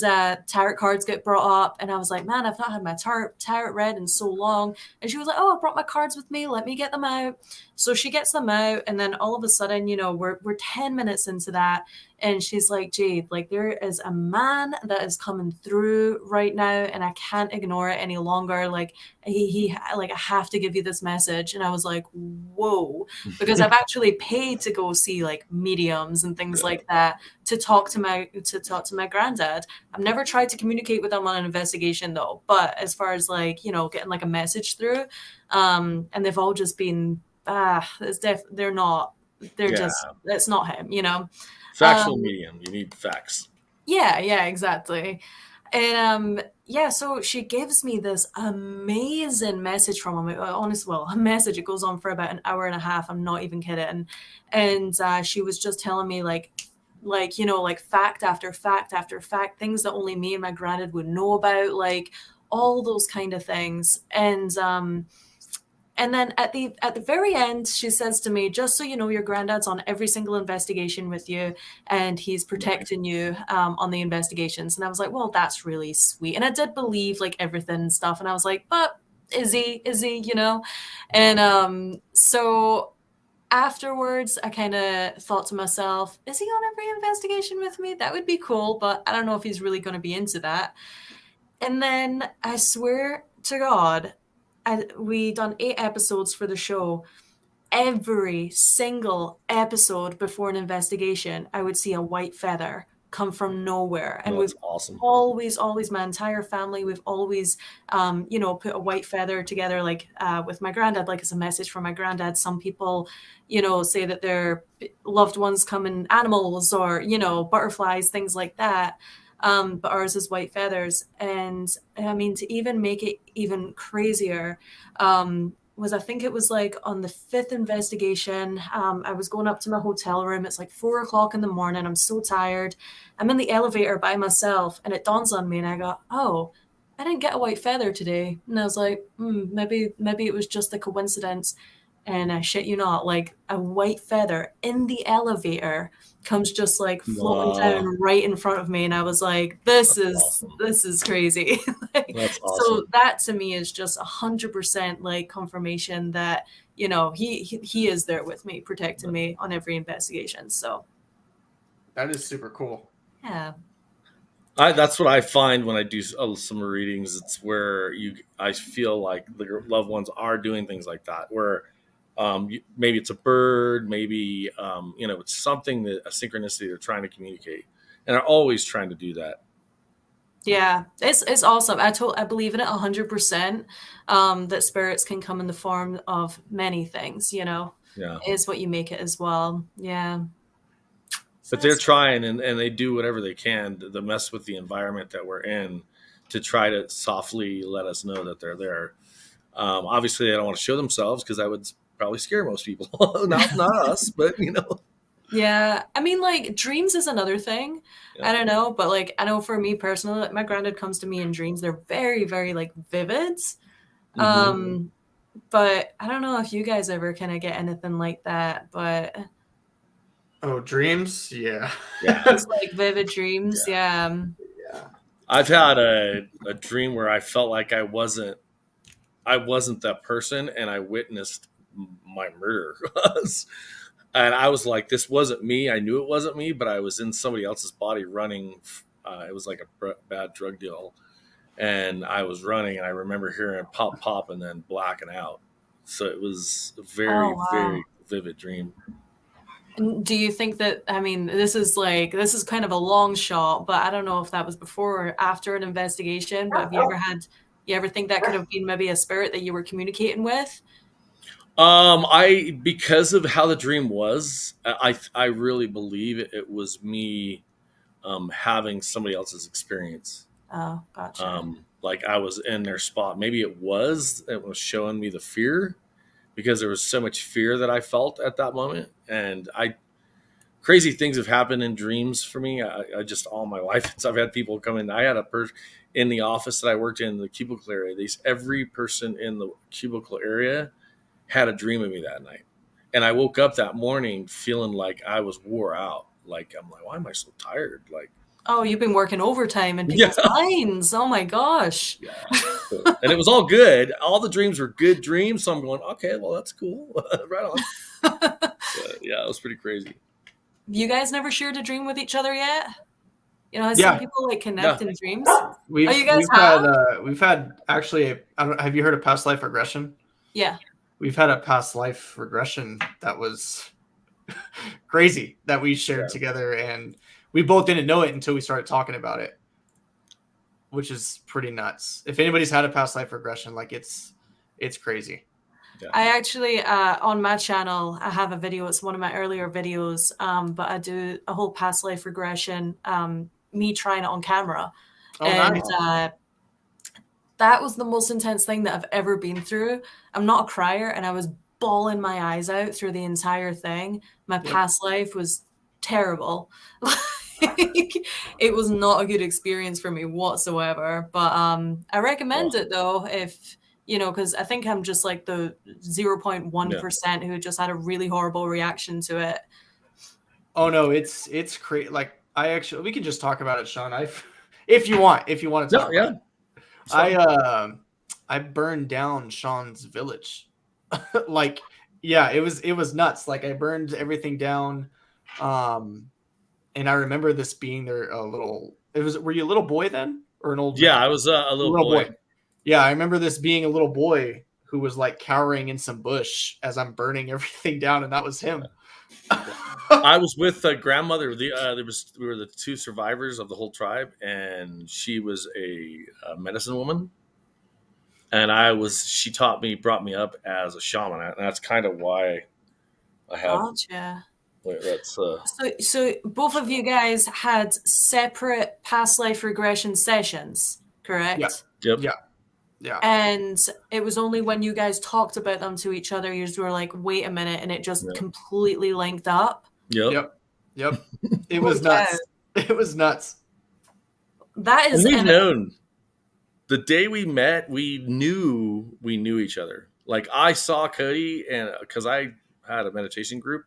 tarot cards get brought up. And I was like, man, I've not had my tarot read in so long. And she was like, oh, I brought my cards with me. Let me get them out. So she gets them out. And then all of a sudden, we're 10 minutes into that. And she's like, Jade, like there is a man that is coming through right now, and I can't ignore it any longer. Like he like, I have to give you this message. And I was like, whoa, because I've actually paid to go see like mediums and things like that to talk to my granddad. I've never tried to communicate with them on an investigation though. But as far as like, getting like a message through, and they've all just been, they're just, it's not him, Factual medium. You need facts. Yeah, exactly. And so she gives me this amazing message from him. Honestly, a message. It goes on for about an hour and a half. I'm not even kidding. And she was just telling me like fact after fact after fact, things that only me and my granddad would know about, like all those kind of things. And then at the very end, she says to me, just so you know, your granddad's on every single investigation with you, and he's protecting you on the investigations. And I was like, well, that's really sweet. And I did believe like everything and stuff. And I was like, but is he, And so afterwards, I kind of thought to myself, is he on every investigation with me? That would be cool, but I don't know if he's really going to be into that. And then I swear to God, we done 8 episodes for the show. Every single episode before an investigation, I would see a white feather come from nowhere. And we've awesome. always, my entire family, we've always, put a white feather together, like with my granddad, like as a message from my granddad. Some people, say that their loved ones come in animals or, butterflies, things like that. But ours is white feathers. And I mean, to even make it even crazier, I think it was like on the 5th investigation, I was going up to my hotel room. It's like 4:00 in the morning. I'm so tired. I'm in the elevator by myself, and it dawns on me, and I go, oh, I didn't get a white feather today. And I was like, maybe it was just a coincidence. And I shit you not, like a white feather in the elevator comes just like floating Wow, down right in front of me. And I was like, this that's is awesome. crazy. Like, That's so awesome. that to me is just 100% like confirmation that, you know, he is there with me, protecting me on every investigation. So That is super cool. yeah. That's what I find when I do some readings. It's where I feel like the loved ones are doing things like that, where maybe it's a bird, maybe it's something that a synchronicity they're trying to communicate, and they're always trying to do that. Yeah, it's awesome. I believe in it 100%. That spirits can come in the form of many things. You know, Yeah, is what you make it as well. Yeah. So but they're that's trying, and they do whatever they can to mess with the environment that we're in to try to softly let us know that they're there. Obviously, they don't want to show themselves because that would probably scare most people. Not us, but yeah. I mean, like dreams is another thing. yeah. I don't know, but like I know for me personally, like my granddad comes to me in dreams. They're very, very like vivid. Hmm. Um, but I don't know if you guys ever kind of get anything like that. But Oh, dreams? Yeah. Yeah, just like vivid dreams, yeah. yeah. Yeah. I've had a dream where I felt like I wasn't that person, and I witnessed my murder. And I was like, this wasn't me. I knew it wasn't me, but I was in somebody else's body running. It was like a bad drug deal, and I was running, and I remember hearing pop, pop, and then blacking out. So it was a Oh very, wow. very vivid dream. And do you think that, I mean, this is kind of a long shot, but I don't know if that was before or after an investigation, but have you ever think that could have been maybe a spirit that you were communicating with? I because of how the dream was, I really believe it was me having somebody else's experience. Oh, gotcha. Like I was in their spot. Maybe it was showing me the fear because there was so much fear that I felt at that moment. And crazy things have happened in dreams for me. I just all my life, so I've had people come in. I had a person in the office that I worked in the cubicle area. Every person in the cubicle area had a dream of me that night. And I woke up that morning feeling like I was wore out. Like I'm like, why am I so tired? Like, Oh, you've been working overtime in yeah, people's minds. Oh my gosh. yeah. And it was all good. All the dreams were good dreams. So I'm going, okay, well that's cool. Right on. But yeah, it was pretty crazy. You guys never shared a dream with each other yet? You know, some Yeah. people like connect Yeah. in dreams. Oh, We've you guys we've have? had we've had actually I don't, have you heard of past life regression? Yeah. We've had a past life regression that was crazy that we shared Yeah. together, and we both didn't know it until we started talking about it, which is pretty nuts. If anybody's had a past life regression, like it's crazy. Yeah. I actually, on my channel, I have a video. It's one of my earlier videos, but I do a whole past life regression, me trying it on camera. Oh, And nice. that was the most intense thing that I've ever been through. I'm not a crier, and I was bawling my eyes out through the entire thing. My Yep. past life was terrible. It was not a good experience for me whatsoever. But I Wow. recommend it though, if you know, because I think I'm just like the Yeah. 0.1% who just had a really horrible reaction to it. Oh no, it's crazy. Like I actually, we can just talk about it, Sean. If you want to Yeah. talk about Yeah. it, It's I fun. I burned down Sean's village. Like, yeah, it was nuts. Like I burned everything down. Um, and I remember this being there a little. It was. Were you a little boy then, or an old Yeah. man? I was a A little little boy. boy. Yeah, I remember this being a little boy who was like cowering in some bush as I'm burning everything down, and that was him. I was with a grandmother. We were the two survivors of the whole tribe, and she was a medicine woman, and she taught me, brought me up as a shaman, and that's kind of why I have Gotcha. that's So both of you guys had separate past life regression sessions, Yeah, correct? yep, yeah, yeah, And it was only when you guys talked about them to each other, you just were like, wait a minute, and it just yep, completely linked up. yep. yep, yep. It Holy was cow. nuts. It was nuts. That And is we've an known. the day we met, we knew each other. Like I saw Cody, and because I had a meditation group,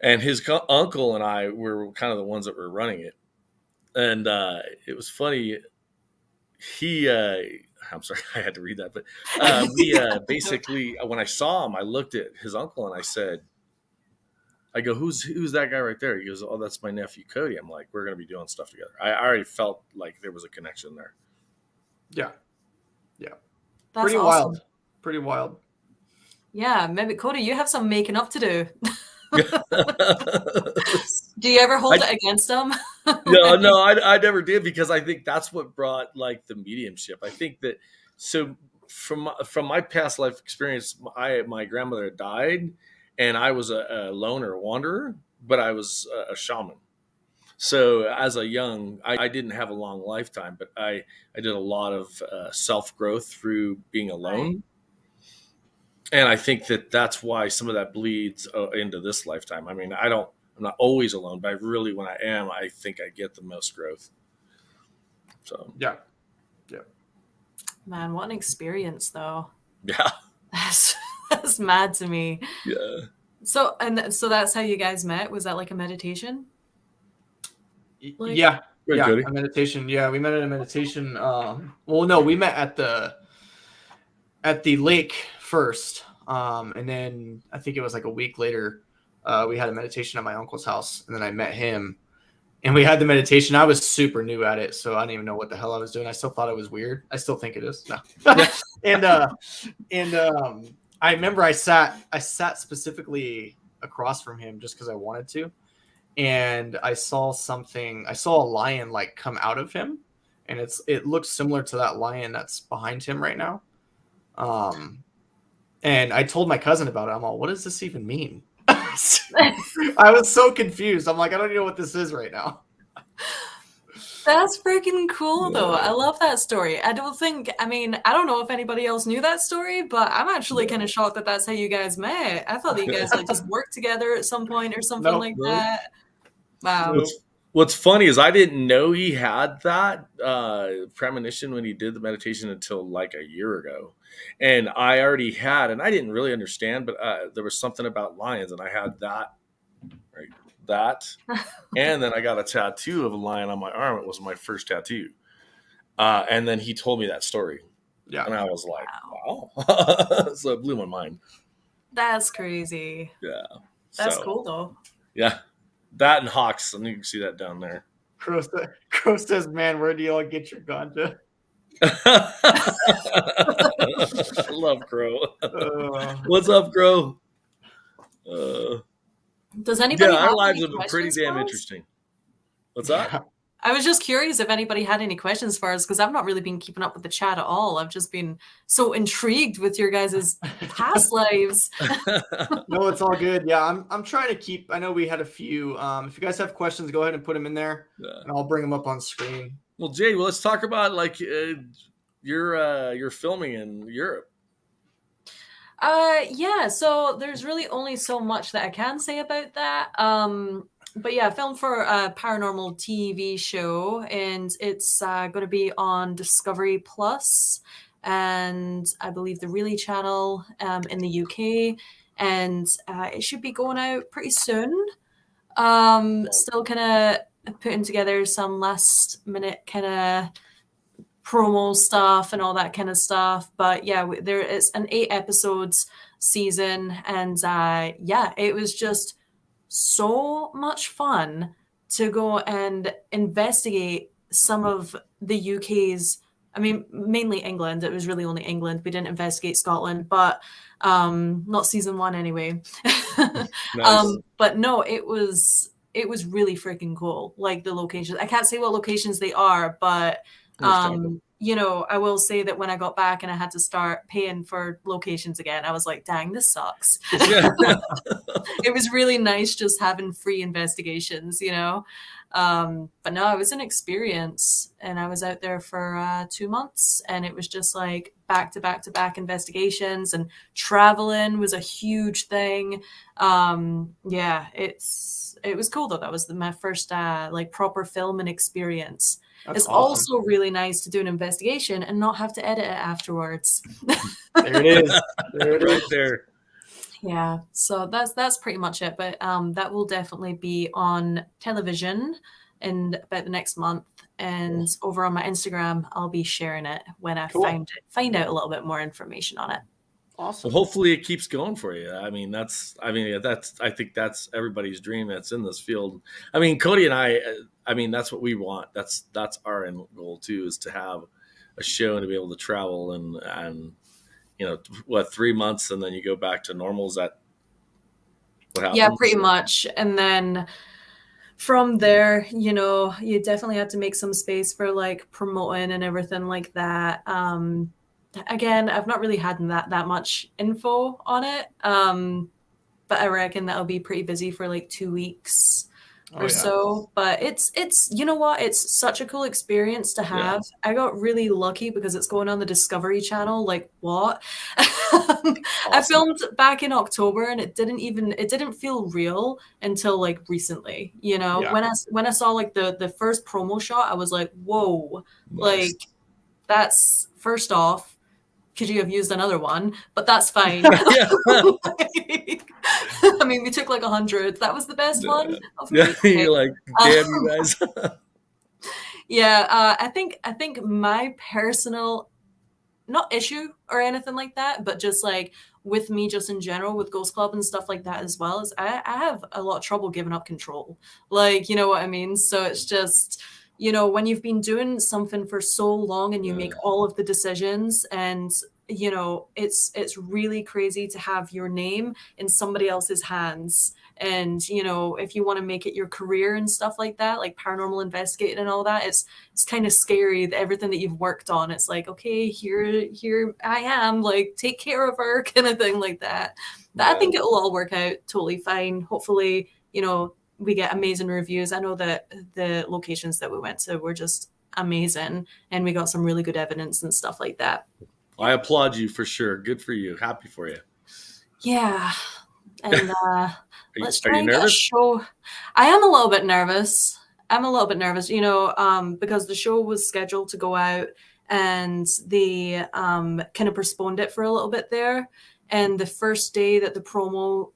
and his uncle and I were kind of the ones that were running it, and it was funny. He, I'm sorry, I had to read that, but we basically, when I saw him, I looked at his uncle and I said, I go, who's that guy right there? He goes, oh, that's my nephew Cody. I'm like, we're gonna be doing stuff together. I already felt like there was a connection there. Yeah. That's Pretty awesome. wild. Pretty wild. Yeah, maybe Cody, you have some making up to do. Do you ever hold it against him? No, I never did, because I think that's what brought like the mediumship. I think that, so from my past life experience, my grandmother had died, and I was a loner wanderer, but I was a shaman. So as a young, I didn't have a long lifetime, but I did a lot of self growth through being alone. Right. And I think that that's why some of that bleeds into this lifetime. I mean, I'm not always alone, but really, when I am, I think I get the most growth. So Yeah. Man, what an experience, though. Yeah. That's mad to me. Yeah. So that's how you guys met? Was that like a meditation? Like, yeah. Cody. A meditation. Yeah, we met at a meditation. Well, no, we met at the lake first, and then I think it was like a week later, we had a meditation at my uncle's house, and then I met him, and we had the meditation. I was super new at it, so I didn't even know what the hell I was doing. I still thought it was weird. I still think it is. No. and I remember I sat specifically across from him just because I wanted to. And I saw a lion like come out of him, and it looks similar to that lion that's behind him right now. And I told my cousin about it. I'm all, what does this even mean? I was so confused. I'm like, I don't even know what this is right now. That's freaking cool, though. I love that story. I don't know if anybody else knew that story, but I'm actually kind of shocked that that's how you guys met. I thought that you guys like just worked together at some point or something like that. Wow. What's funny is I didn't know he had that premonition when he did the meditation until like a year ago. And I already had, and I didn't really understand, but there was something about lions, and I had that, right? That. And then I got a tattoo of a lion on my arm. It was my first tattoo. And then he told me that story. Yeah. And I was like, wow. So it blew my mind. That's crazy. Yeah. That's cool, though. Yeah. That and hawks, and you can see that down there. Crow says, man, where do y'all get your ganja? I love Crow. What's up, Crow? Does anybody have our lives any have been pretty damn interesting. What's that? I was just curious if anybody had any questions for us, because I've not really been keeping up with the chat at all. I've just been so intrigued with your guys' past lives. No, it's all good. Yeah, I'm trying to keep. I know we had a few. If you guys have questions, go ahead and put them in there, and I'll bring them up on screen. Well, Jay, let's talk about like your filming in Europe. Yeah. So there's really only so much that I can say about that. But yeah, I filmed for a paranormal TV show, and it's going to be on Discovery Plus, and I believe the Really channel in the UK, and it should be going out pretty soon. Still kind of putting together some last minute kind of promo stuff and all that kind of stuff. But yeah, there is an 8 episodes season, and yeah, it was just so much fun to go and investigate some of the UK's, I mean, mainly England. It was really only England. We didn't investigate Scotland, but not season 1 anyway. Nice. But no, it was really freaking cool. Like the locations. I can't say what locations they are, but you know, I will say that when I got back and I had to start paying for locations again, I was like, dang, this sucks. Yeah. It was really nice just having free investigations, you know. But no, it was an experience, and I was out there for 2 months, and it was just like back to back to back investigations, and traveling was a huge thing. Yeah, it was cool though. That was my first like proper filming experience. That's It's awesome. also really nice to do an investigation and not have to edit it afterwards. There it is. There it Right is. there. Yeah, so that's pretty much it. But that will definitely be on television in about the next month, and over on my Instagram, I'll be sharing it when I Cool. find out a little bit more information on it. Awesome. Well, hopefully it keeps going for you. I think that's everybody's dream that's in this field. I mean, Cody and I mean, that's what we want. That's our end goal too, is to have a show and to be able to travel and 3 months and then you go back to normal. Is that what happens? Yeah, pretty much. And then from there, you definitely have to make some space for like promoting and everything like that. Again, I've not really had that much info on it. But I reckon that'll be pretty busy for like 2 weeks or so. But it's you know what? It's such a cool experience to have. Yeah. I got really lucky because it's going on the Discovery Channel. Like what? Awesome. I filmed back in October and it didn't feel real until like recently. When I saw like the first promo shot, I was like, whoa, nice. Like that's first off. Could you have used another one? But that's fine. I mean, we took like 100. That was the best one. Yeah, okay. You're like, damn, you guys. Yeah, I think my personal, not issue or anything like that, but just like with me, just in general, with Ghost Club and stuff like that as well, is I have a lot of trouble giving up control. Like, you know what I mean? So it's just, when you've been doing something for so long and you make all of the decisions and, it's really crazy to have your name in somebody else's hands. And, if you want to make it your career and stuff like that, like paranormal investigating and all that, it's kind of scary that everything that you've worked on, it's like, okay, here I am, like, take care of her kind of thing like that. But I think it will all work out totally fine. Hopefully, we get amazing reviews. I know that the locations that we went to were just amazing and we got some really good evidence and stuff like that. I applaud you for sure. Good for you. Happy for you. Yeah. And let's try and get a show. I am a little bit nervous. Because the show was scheduled to go out and they kind of postponed it for a little bit there. And the first day that the promo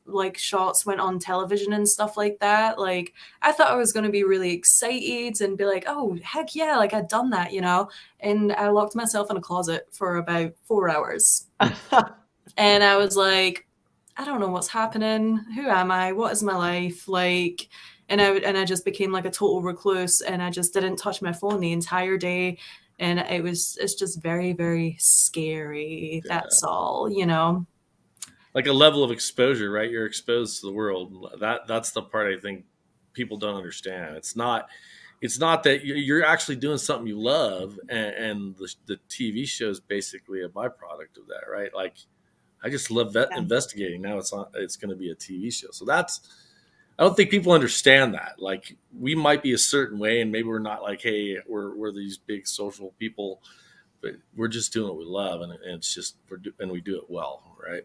like shots went on television and stuff like that, like I thought I was going to be really excited and be like, oh heck yeah, like I'd done that, and I locked myself in a closet for about 4 hours. And I was like, I don't know what's happening, who am I, what is my life like, and I just became like a total recluse and I just didn't touch my phone the entire day, and it's just very, very scary. That's all, like a level of exposure, right? You're exposed to the world. That's the part I think people don't understand. It's not that you're actually doing something you love, and the TV show is basically a byproduct of that, right? Like I just love investigating. Now it's going to be a TV show. So I don't think people understand that. Like we might be a certain way, and maybe we're not like, hey, we're these big social people, but we're just doing what we love, and it's just and we do it well, right?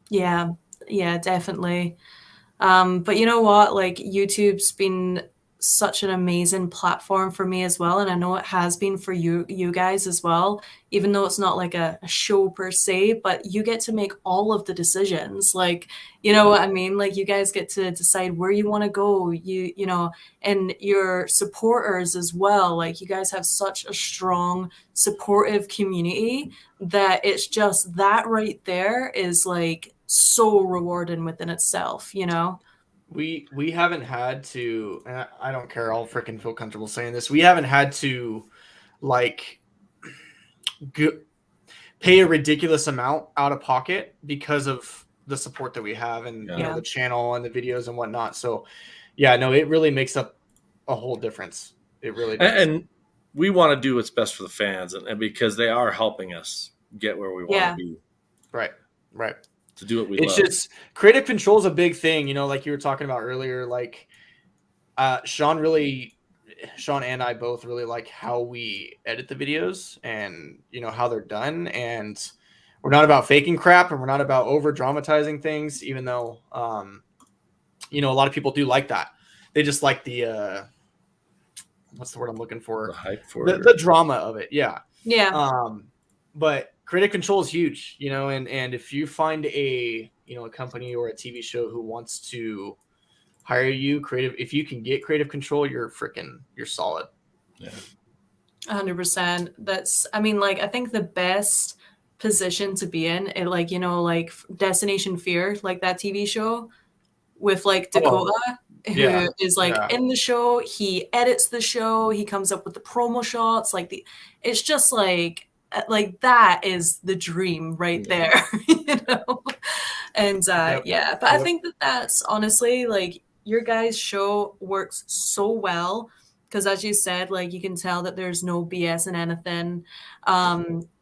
Yeah, definitely. But you know what? Like YouTube's been such an amazing platform for me as well. And I know it has been for you guys as well, even though it's not like a show per se, but you get to make all of the decisions. Like, you know what I mean? Like you guys get to decide where you want to go, and your supporters as well. Like you guys have such a strong, supportive community that it's just that right there is like so rewarding within itself, We haven't had to, and I don't care, I'll freaking feel comfortable saying this. We haven't had to like pay a ridiculous amount out of pocket because of the support that we have and the channel and the videos and whatnot. So yeah, no, it really makes up a whole difference. It really does. And we want to do what's best for the fans, and because they are helping us get where we want to be. Right. To do what we love. It's just creative control is a big thing, like you were talking about earlier. Like Sean and I both really like how we edit the videos and how they're done, and we're not about faking crap and we're not about over dramatizing things, even though a lot of people do like that. They just like the what's the word I'm looking The for? hype for The, it. the drama of it. Yeah. Yeah. But creative control is huge, you know, and if you find a, you know, a company or a TV show who wants to hire you if you can get creative control, you're solid. Yeah. 100%. That's, I mean, like, I think the best position to be in, like, you know, like Destination Fear, like that TV show with like Dakota, yeah, who is like yeah. in the show, he edits the show, he comes up with the promo shots, like it's just like that is the dream right there, you know? And yeah, but I think that's honestly like your guys' show works so well because as you said, like you can tell that there's no BS in anything.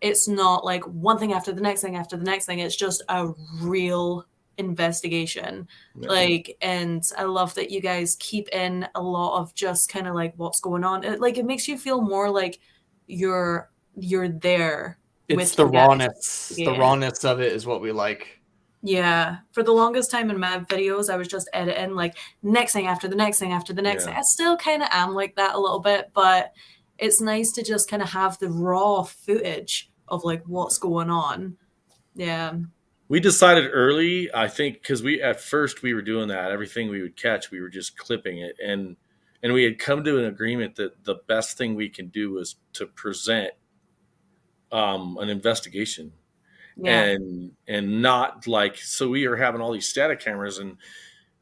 It's not like one thing after the next thing after the next thing. It's just a real investigation. Yeah. Like, and I love that you guys keep in a lot of just kind of like what's going on. It makes you feel more like you're there. It's the rawness. The rawness of it is what we like. Yeah. For the longest time in my videos, I was just editing like next thing after the next thing after the next thing. I still kind of am like that a little bit, but it's nice to just kind of have the raw footage of like what's going on. Yeah. We decided early, I think, because at first we were doing that. Everything we would catch, we were just clipping it, and we had come to an agreement that the best thing we can do was to present an investigation, and not like, so we are having all these static cameras, and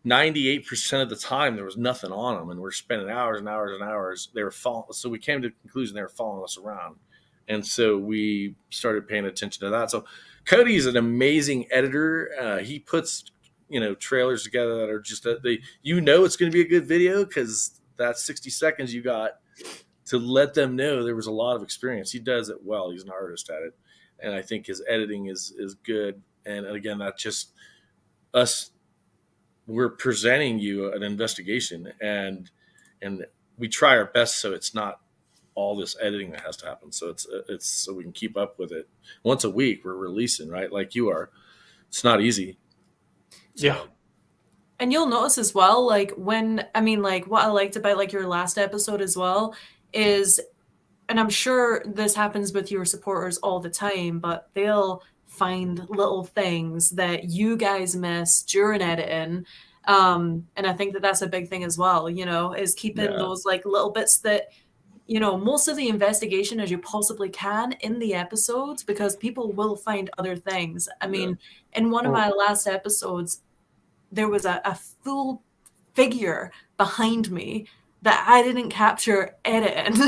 98% of the time there was nothing on them, and we're spending hours and hours and hours. They were following, so we came to the conclusion they were following us around, and so we started paying attention to that. So Cody's an amazing editor. He puts, you know, trailers together that are just that it's going to be a good video because that's 60 seconds you got to let them know there was a lot of experience. He does it well. He's an artist at it, and I think his editing is good. And again, that's just us. We're presenting you an investigation, and we try our best so it's not all this editing that has to happen. So it's so we can keep up with it. Once a week we're releasing, right? Like you are. It's not easy. So. Yeah. And you'll notice as well, like what I liked about like your last episode as well is, and I'm sure this happens with your supporters all the time, but they'll find little things that you guys miss during editing. And I think that that's a big thing as well, you know, is keeping those like little bits that, you know, most of the investigation as you possibly can in the episodes, because people will find other things. I mean, in one of my last episodes, there was a full figure behind me that I didn't capture editing.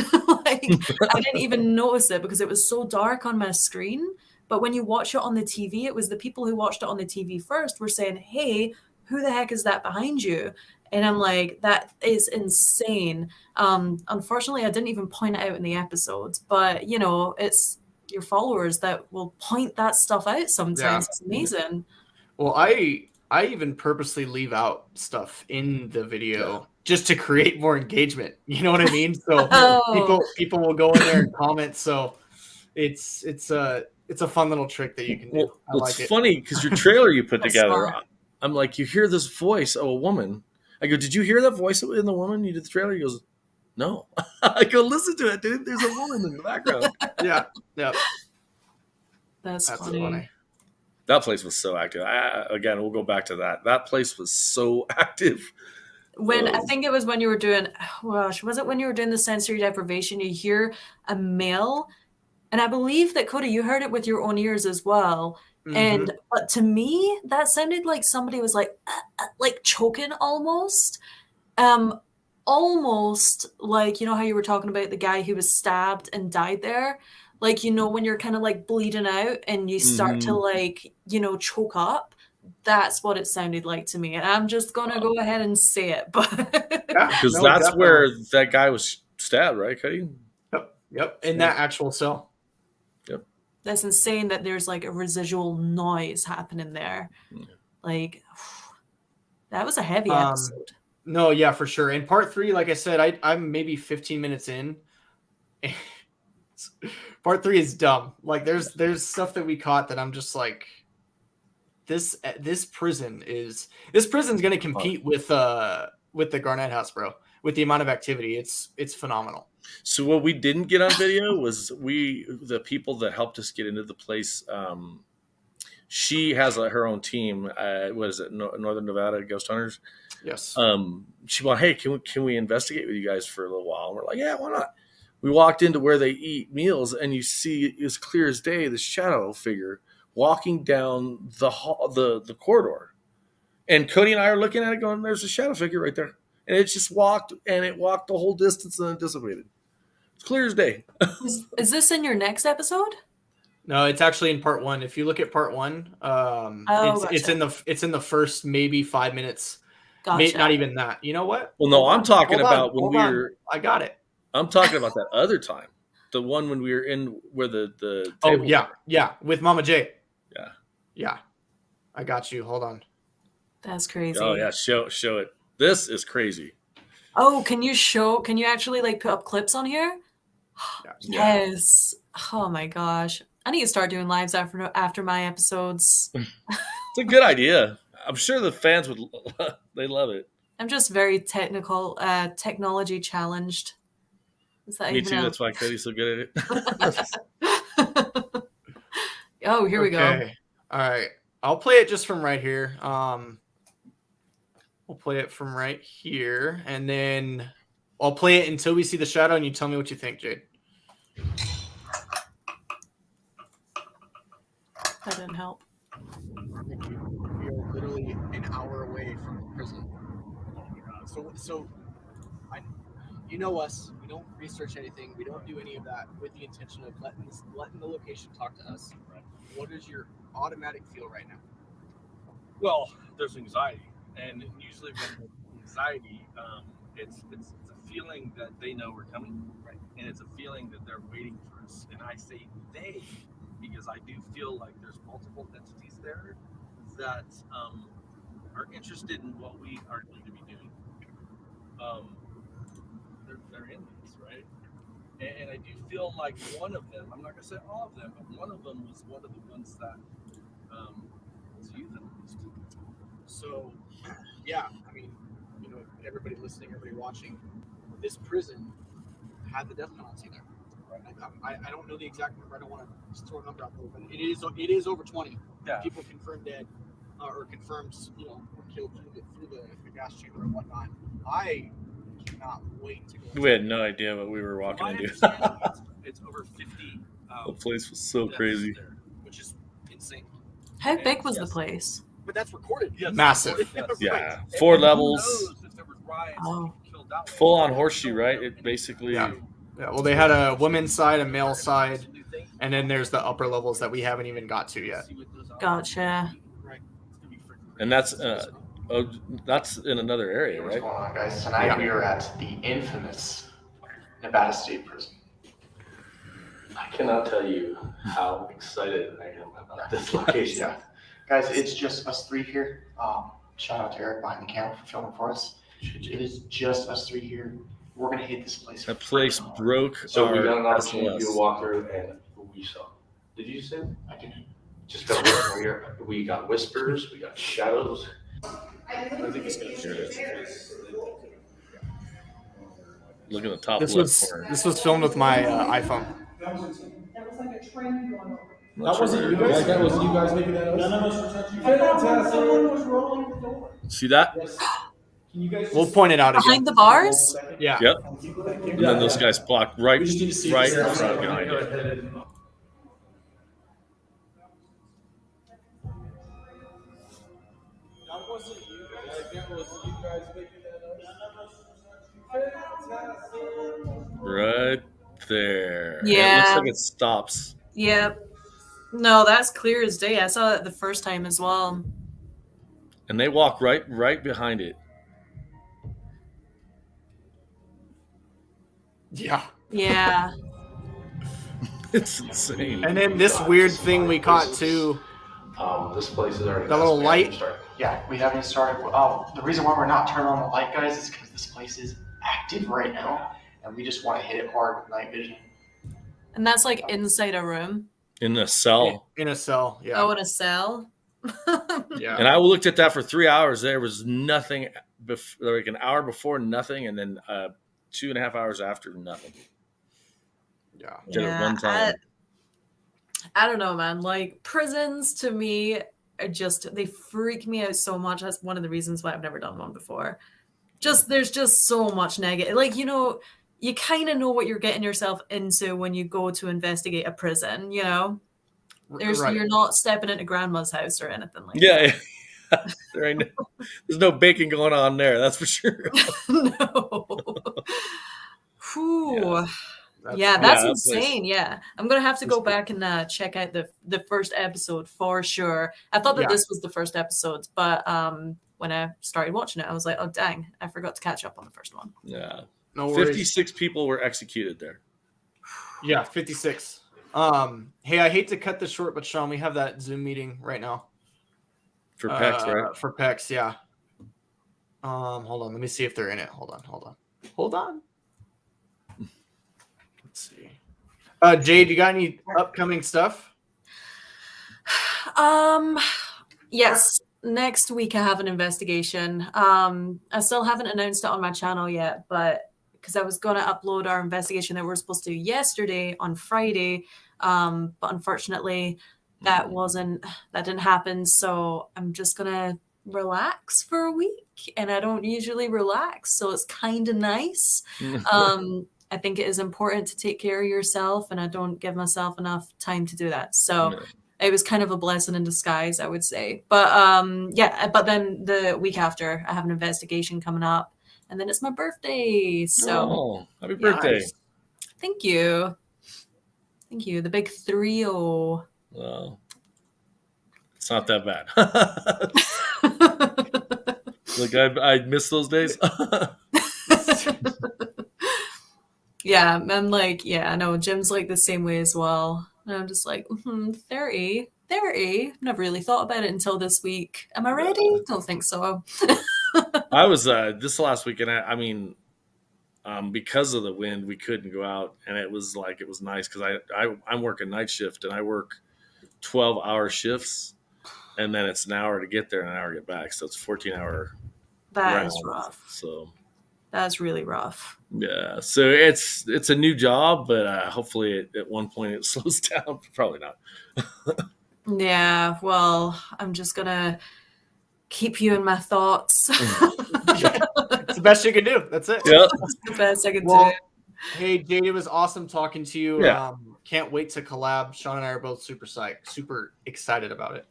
Like, I didn't even notice it because it was so dark on my screen. But when you watch it on the TV, it was the people who watched it on the TV first were saying, hey, who the heck is that behind you? And I'm like, that is insane. Unfortunately, I didn't even point it out in the episodes, but you know, it's your followers that will point that stuff out sometimes. Yeah. It's amazing. Well, I even purposely leave out stuff in the video just to create more engagement. You know what I mean? So people will go in there and comment. So it's a fun little trick that you can do. Well, it's funny because your trailer you put together, smart. I'm like, you hear this voice of a woman. I go, did you hear that voice in the woman you did the trailer? He goes, no. I go, listen to it, dude. There's a woman in the background. Yeah. That's funny. That place was so active. Again, we'll go back to that. That place was so active. I think it was when you were doing, was it when you were doing the sensory deprivation? You hear a male, and I believe that Cody, you heard it with your own ears as well. Mm-hmm. But to me, that sounded like somebody was like choking almost. Almost like, you know how you were talking about the guy who was stabbed and died there? Like, you know, when you're kind of like bleeding out and you start to like, you know, choke up. That's what it sounded like to me. And I'm just going to go ahead and say it. But because that's definitely where that guy was stabbed, right, Cody? Yep. In that actual cell. Yep. That's insane that there's like a residual noise happening there. Yeah. Like, that was a heavy episode. No, yeah, for sure. In part 3, like I said, I'm maybe 15 minutes in. Part 3 is dumb. Like there's stuff that we caught that I'm just like, this prison's going to compete with the Garnet House, bro. with the amount of activity. It's phenomenal. So what we didn't get on video was the people that helped us get into the place. She has her own team. What is it? Northern Nevada Ghost Hunters. Yes. She went, hey, can we investigate with you guys for a little while? And we're like, yeah, why not? We walked into where they eat meals, and you see as clear as day the shadow figure walking down the hall, the corridor. And Cody and I are looking at it, going, "There's a shadow figure right there." And it just walked, and it walked the whole distance, and then dissipated. It's clear as day. Is this in your next episode? No, it's actually in part 1. If you look at part 1, it's in the first maybe 5 minutes. Gotcha. Not even that. You know what? Well, no, I'm talking about when we were. I got it. I'm talking about that other time, the one when we were in where the oh yeah, with Mama J. Yeah, I got you. Hold on. That's crazy. Oh yeah, show it. This is crazy. Oh, can you actually like put up clips on here? Yes. Oh my gosh, I need to start doing lives after my episodes. It's a good idea. I'm sure the fans they love it. I'm just very technology challenged. Me too. That's why Cody's so good at it. Oh, here we go. All right. I'll play it just from right here. We'll play it from right here, and then I'll play it until we see the shadow, and you tell me what you think, Jade. That didn't help. We are literally an hour away from the prison. So you know us. We don't research anything. We don't do any of that with the intention of letting the location talk to us. Right. What is your automatic feel right now? Well, there's anxiety, and usually when anxiety, it's a feeling that they know we're coming, right? And it's a feeling that they're waiting for us. And I say they because I do feel like there's multiple entities there that are interested in what we are going to be doing. They're in this, right? And I do feel like one of them, I'm not going to say all of them, but one of them was one of the ones that was euthanized. So, yeah, I mean, you know, everybody listening, everybody watching, this prison had the death penalty there. Right? I don't know the exact number. I don't want to just throw a number out there, but it is over 20 people confirmed dead or confirmed, you know, were killed through the gas chamber and whatnot. I cannot wait to go. We had no idea what we were walking into. It's over 50. The place was so crazy, there, which is insane. How big was the place? But that's recorded. Yes, massive. Yes. Yeah, 4 levels. Oh. Full on horseshoe, right? It basically. Yeah. Well, they had a women's side, a male side, and then there's the upper levels that we haven't even got to yet. Gotcha. And that's in another area, right? What's going on, guys? Tonight we are at the infamous Nevada State Prison. I cannot tell you how excited I am about this location. Yeah. Guys, it's just us 3 here. Shout out to Eric behind the camera for filming for us. It is just us 3 here. We're going to hit this place. That place broke. So we got an opportunity to walk through, and we saw. Did you say? I did. Just got whisper here. We got whispers. We got shadows. I think it's going to Look at the top left corner. This was filmed with my iPhone. That was like a train going over. That wasn't you guys. That was you guys making that. None of us were touching. Someone was rolling the door. See that? Yes. Can you guys We'll point it out again. Behind the bars? Yeah. Yep. And then those guys blocked right in front behind it. That wasn't you guys. That was you guys making that. Right there. Yeah. It looks like it stops. Yep. No, that's clear as day. I saw that the first time as well. And they walk right behind it. Yeah. Yeah. It's insane. And then this weird thing we caught too. This place is already. The little light. Yeah, we haven't started. The reason why we're not turning on the light, guys, is because this place is active right now, and we just want to hit it hard with night vision. And that's like inside a room. In a cell. In a cell, yeah. Oh, in a cell? Yeah. And I looked at that for 3 hours. There was nothing like an hour before, nothing, and then 2.5 hours after, nothing. Yeah. Did it one time. I don't know, man. Like prisons to me are they freak me out so much. That's one of the reasons why I've never done one before. There's just so much negative. Like, you kind of know what you're getting yourself into when you go to investigate a prison, Right. You're not stepping into grandma's house or anything like that. Yeah. There's no baking going on there, that's for sure. No. Whew. Yeah. That's that insane. Yeah, I'm gonna have to go back and check out the first episode for sure. I thought that this was the first episode, but when I started watching it, I was like, oh dang, I forgot to catch up on the first one. Yeah. No worries. 56 people were executed there. Yeah, 56. Hey, I hate to cut this short, but Sean, we have that Zoom meeting right now. For PEX, right? For PEX, yeah. Hold on, let me see if they're in it. Hold on. Let's see. Jade, you got any upcoming stuff? Yes. Next week I have an investigation. I still haven't announced it on my channel yet, but because I was going to upload our investigation that we were supposed to do yesterday on Friday, but unfortunately that didn't happen. So I'm just gonna relax for a week, and I don't usually relax, so it's kind of nice. I think it is important to take care of yourself, and I don't give myself enough time to do that. So it was kind of a blessing in disguise, I would say. But but then the week after, I have an investigation coming up, and then it's my birthday. So happy birthday. Nice. Thank you. The big 3-0. Well, it's not that bad. Like I miss those days. Yeah, I'm like, I know Jim's like the same way as well. And I'm just like, 30. Never really thought about it until this week. Am I ready? Don't think so. I was this last weekend. I mean, because of the wind, we couldn't go out, and it was nice because I'm working night shift, and I work 12-hour shifts, and then it's an hour to get there and an hour to get back, so it's 14-hour. That is rough. So that's really rough. Yeah, so it's a new job, but hopefully at one point it slows down. Probably not. Yeah, well, I'm just gonna keep you in my thoughts. It's the best you can do. That's it. Yeah, That's the best I can do. Hey, Jade, it was awesome talking to you. Yeah. Can't wait to collab. Sean and I are both super excited about it.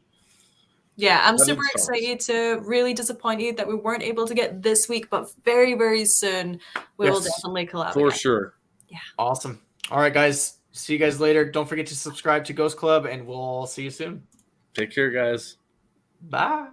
Yeah, I'm super excited to really disappoint that we weren't able to get this week, but very, very soon we will definitely collab for again. sure. Yeah. Awesome. All right, guys. See you guys later. Don't forget to subscribe to Ghost Club, and we'll see you soon. Take care, guys. Bye.